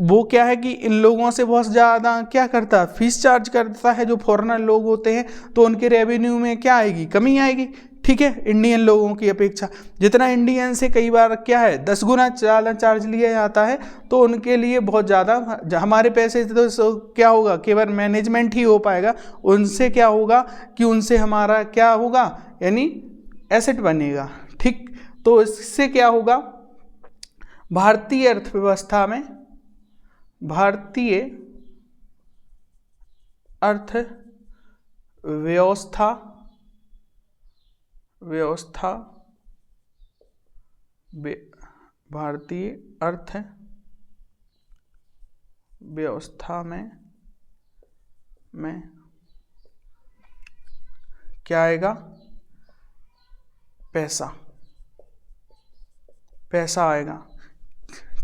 वो क्या है कि इन लोगों से बहुत ज़्यादा क्या करता है, फीस चार्ज करता है, जो फॉरेनर लोग होते हैं, तो उनके रेवेन्यू में क्या आएगी, कमी आएगी, ठीक है, इंडियन लोगों की अपेक्षा। जितना इंडियन से कई बार क्या है 10 गुना चार्ज लिया जाता है, तो उनके लिए बहुत ज़्यादा, हमारे पैसे तो क्या होगा, केवल मैनेजमेंट ही हो पाएगा, उनसे क्या होगा कि उनसे हमारा क्या होगा, यानी एसेट बनेगा, ठीक। तो इससे क्या होगा, भारतीय अर्थव्यवस्था में, भारतीय अर्थव्यवस्था भारतीय अर्थव्यवस्था में क्या आएगा, पैसा आएगा,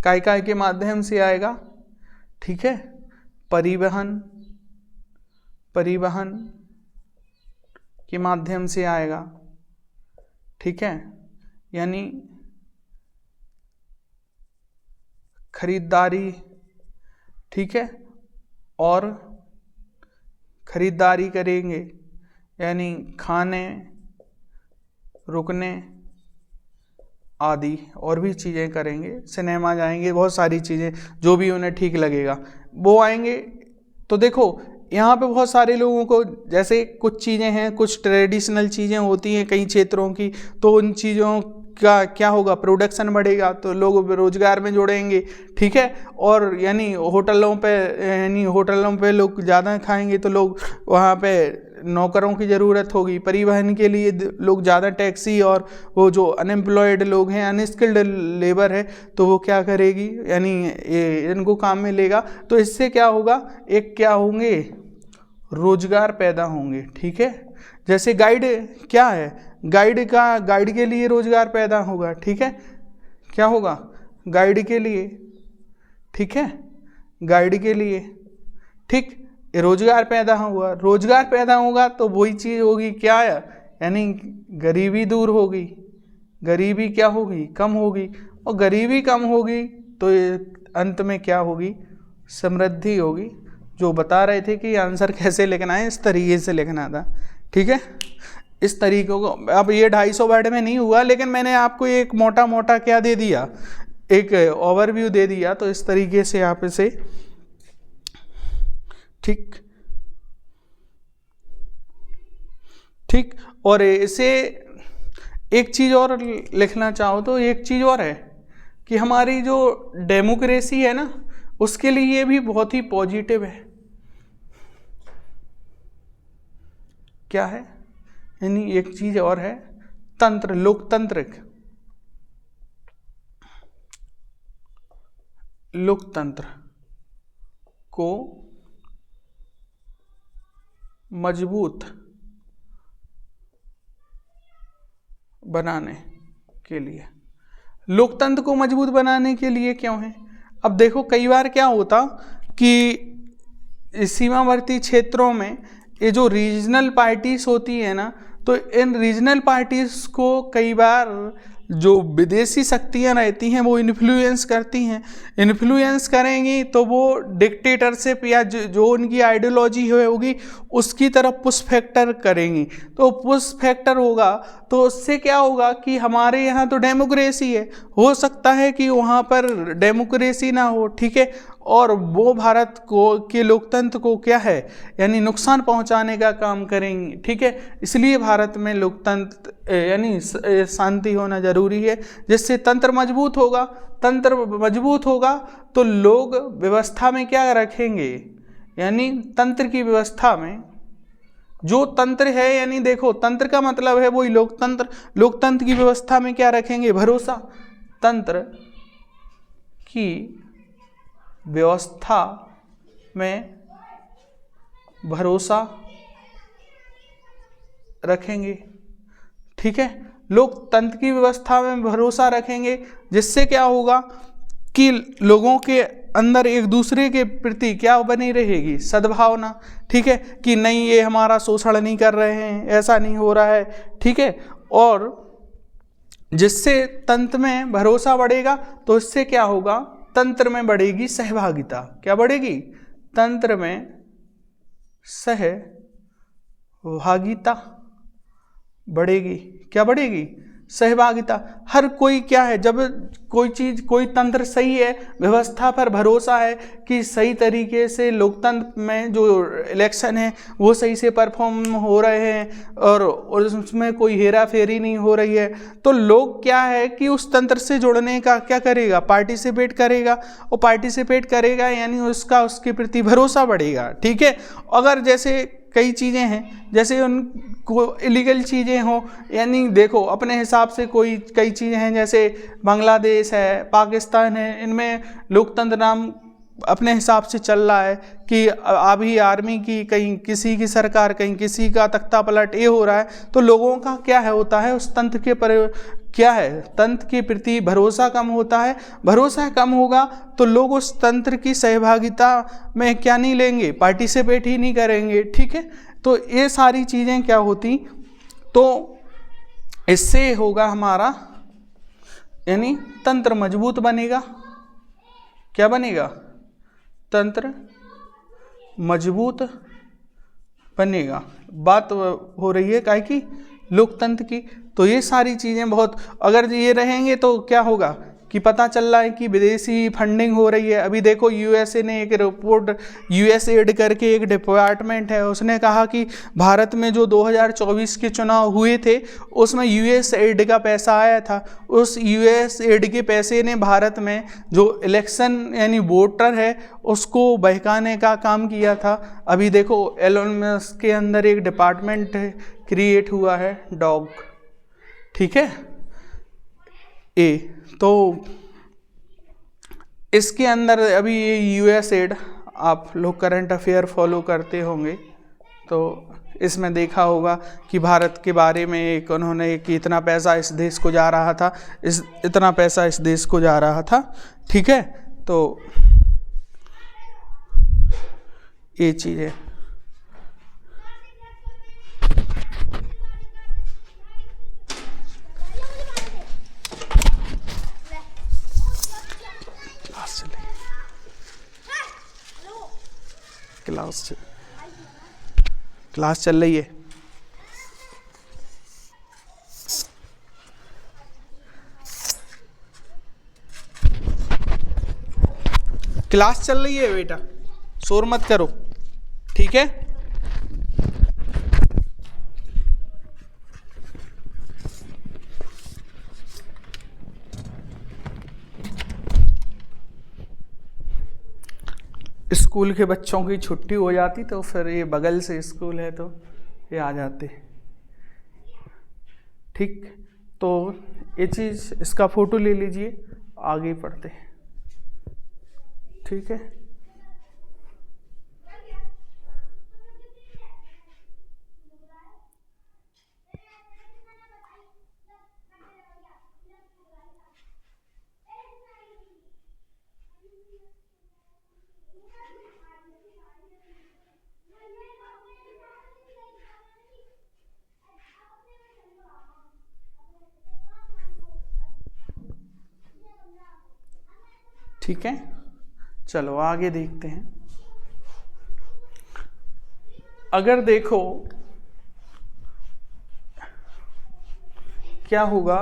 काय के माध्यम से आएगा, ठीक है, परिवहन के माध्यम से आएगा, ठीक है, यानी खरीदारी, ठीक है, और खरीदारी करेंगे यानी खाने, रुकने आदि और भी चीज़ें करेंगे, सिनेमा जाएंगे, बहुत सारी चीज़ें जो भी उन्हें ठीक लगेगा वो आएंगे। तो देखो यहाँ पे बहुत सारे लोगों को, जैसे कुछ चीज़ें हैं, कुछ ट्रेडिशनल चीज़ें होती हैं कई क्षेत्रों की, तो उन चीज़ों का क्या होगा, प्रोडक्शन बढ़ेगा तो लोग रोजगार में जुड़ेंगे, ठीक है। और यानी होटलों पे लोग ज़्यादा खाएंगे तो लोग वहाँ पे नौकरों की ज़रूरत होगी, परिवहन के लिए लोग ज़्यादा टैक्सी, और वो जो अनएम्प्लॉयड लोग हैं, अनस्किल्ड लेबर है, तो वो क्या करेगी, यानी इनको काम में लेगा। तो इससे क्या होगा, एक क्या होंगे, रोजगार पैदा होंगे, ठीक है। जैसे गाइड क्या है, गाइड के लिए रोजगार पैदा होगा, ठीक है, क्या होगा गाइड के लिए, ठीक है, गाइड के लिए, ठीक, रोजगार पैदा हुआ, रोजगार पैदा होगा तो वही चीज़ होगी क्या है, यानी गरीबी दूर होगी, गरीबी क्या होगी, कम होगी, और गरीबी कम होगी तो अंत में क्या होगी, समृद्धि होगी। जो बता रहे थे कि आंसर कैसे लिखना है, इस तरीके से लिखना था, ठीक है। इस तरीके को, अब ये 250 वर्ड में नहीं हुआ, लेकिन मैंने आपको एक मोटा मोटा क्या दे दिया, एक ओवरव्यू दे दिया, तो इस तरीके से आप इसे, ठीक ठीक। और इसे एक चीज़ और लिखना चाहो तो एक चीज़ और है कि हमारी जो डेमोक्रेसी है ना, उसके लिए ये भी बहुत ही पॉजिटिव है। क्या है, यानी एक चीज़ और है, तंत्र, लोकतंत्र को मजबूत बनाने के लिए, लोकतंत्र को मजबूत बनाने के लिए क्यों है। अब देखो कई बार क्या होता कि सीमावर्ती क्षेत्रों में ये जो रीजनल पार्टीज होती है ना, तो इन रीजनल पार्टीज को कई बार जो विदेशी शक्तियाँ रहती हैं वो इन्फ्लुएंस करती हैं, इन्फ्लुएंस करेंगी तो वो डिक्टेटरशिप या जो उनकी आइडियोलॉजी होगी उसकी तरफ पुश फैक्टर करेंगी। तो पुश फैक्टर होगा तो उससे क्या होगा कि हमारे यहाँ तो डेमोक्रेसी है, हो सकता है कि वहाँ पर डेमोक्रेसी ना हो, ठीक है, और वो भारत को के लोकतंत्र को क्या है, यानी नुकसान पहुँचाने का काम करेंगी, ठीक है। इसलिए भारत में लोकतंत्र यानी शांति होना जरूरी है, जिससे तंत्र मजबूत होगा। तंत्र मजबूत होगा तो लोग व्यवस्था में क्या रखेंगे, यानी तंत्र की व्यवस्था में जो तंत्र है, यानी देखो तंत्र का मतलब है वही लोकतंत्र, लोकतंत्र की व्यवस्था में क्या रखेंगे, भरोसा। तंत्र की व्यवस्था में भरोसा रखेंगे, ठीक है, लोकतंत्र की व्यवस्था में भरोसा रखेंगे, जिससे क्या होगा कि लोगों के अंदर एक दूसरे के प्रति क्या बनी रहेगी, सद्भावना, ठीक है, कि नहीं ये हमारा शोषण नहीं कर रहे हैं, ऐसा नहीं हो रहा है, ठीक है। और जिससे तंत्र में भरोसा बढ़ेगा तो इससे क्या होगा, तंत्र में बढ़ेगी सहभागिता। क्या बढ़ेगी, तंत्र में सहभागिता बढ़ेगी। क्या बढ़ेगी, सहभागिता। हर कोई क्या है, जब कोई चीज़, कोई तंत्र सही है, व्यवस्था पर भरोसा है कि सही तरीके से लोकतंत्र में जो इलेक्शन है वो सही से परफॉर्म हो रहे हैं और उसमें कोई हेरा फेरी नहीं हो रही है, तो लोग क्या है कि उस तंत्र से जुड़ने का क्या करेगा, पार्टिसिपेट करेगा, और पार्टिसिपेट करेगा यानी उसके प्रति भरोसा बढ़ेगा, ठीक है। अगर जैसे कई चीज़ें हैं, जैसे उनको इलीगल चीज़ें हो, यानी देखो अपने हिसाब से कई चीज़ें हैं, जैसे बांग्लादेश है, पाकिस्तान है, इनमें लोकतंत्र नाम अपने हिसाब से चल रहा है कि अभी आर्मी की, कहीं किसी की सरकार, कहीं किसी का तख्ता पलट, ये हो रहा है, तो लोगों का क्या है होता है, उस तंत्र के क्या है, तंत्र के प्रति भरोसा कम होता है। भरोसा कम होगा तो लोग उस तंत्र की सहभागिता में क्या नहीं लेंगे, पार्टिसिपेट ही नहीं करेंगे, ठीक है। तो ये सारी चीज़ें क्या होती, तो इससे होगा हमारा, यानी तंत्र मजबूत बनेगा। क्या बनेगा? तंत्र मजबूत बनेगा। बात हो रही है काहे की? लोकतंत्र की। तो ये सारी चीज़ें बहुत, अगर ये रहेंगे तो क्या होगा कि पता चल रहा है कि विदेशी फंडिंग हो रही है। अभी देखो यूएसए ने एक रिपोर्ट, यूएसएड करके एक डिपार्टमेंट है, उसने कहा कि भारत में जो 2024 के चुनाव हुए थे उसमें यूएसएड का पैसा आया था। उस यूएसएड के पैसे ने भारत में जो इलेक्शन यानी वोटर है उसको बहकाने का काम किया था। अभी देखो एलोन मस्क के अंदर एक डिपार्टमेंट क्रिएट हुआ है, डॉग, ठीक है, ए। तो इसके अंदर अभी ये यूएसएड, आप लोग करंट अफेयर फॉलो करते होंगे तो इसमें देखा होगा कि भारत के बारे में एक उन्होंने कि इतना पैसा इस देश को जा रहा था, इतना पैसा इस देश को जा रहा था, ठीक है। तो ये चीज़ है। क्लास चल रही है। क्लास चल रही है बेटा, शोर मत करो, ठीक है। स्कूल के बच्चों की छुट्टी हो जाती तो फिर ये बगल से स्कूल है तो ये आ जाते, ठीक। तो ये चीज़, इसका फोटो ले लीजिए, आगे पढ़ते हैं, ठीक है। ठीक है, चलो आगे देखते हैं। अगर देखो क्या होगा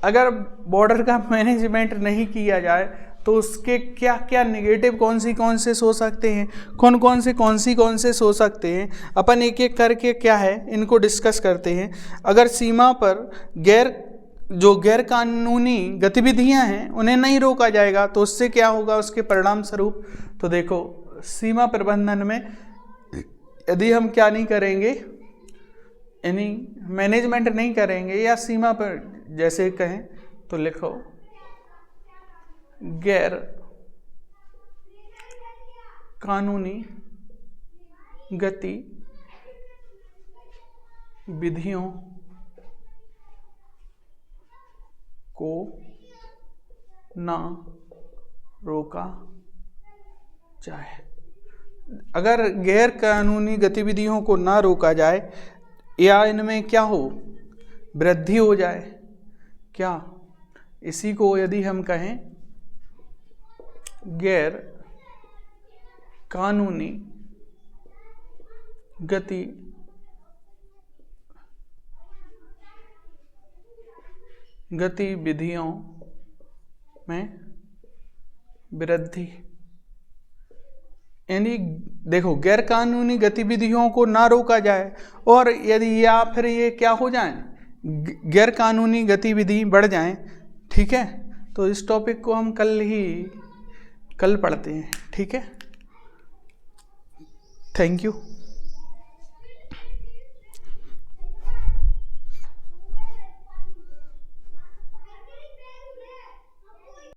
अगर बॉर्डर का मैनेजमेंट नहीं किया जाए तो उसके क्या क्या नेगेटिव कौन से हो सकते हैं, कौन से हो सकते हैं। अपन एक एक करके क्या है इनको डिस्कस करते हैं। अगर सीमा पर गैर कानूनी गतिविधियां हैं उन्हें नहीं रोका जाएगा तो उससे क्या होगा, उसके परिणाम स्वरूप। तो देखो सीमा प्रबंधन में यदि हम क्या नहीं करेंगे, यानी मैनेजमेंट नहीं करेंगे या सीमा पर जैसे कहें तो लिखो गैर कानूनी गतिविधियों को ना रोका जाए। अगर गैर कानूनी गतिविधियों को ना रोका जाए या इनमें क्या हो, वृद्धि हो जाए, क्या, इसी को यदि हम कहें गैर कानूनी गतिविधियों में वृद्धि, यानी देखो गैर कानूनी गतिविधियों को ना रोका जाए और यदि या फिर ये क्या हो जाए, गैर कानूनी गतिविधि बढ़ जाएं, ठीक है। तो इस टॉपिक को हम कल पढ़ते हैं, ठीक है। Thank you.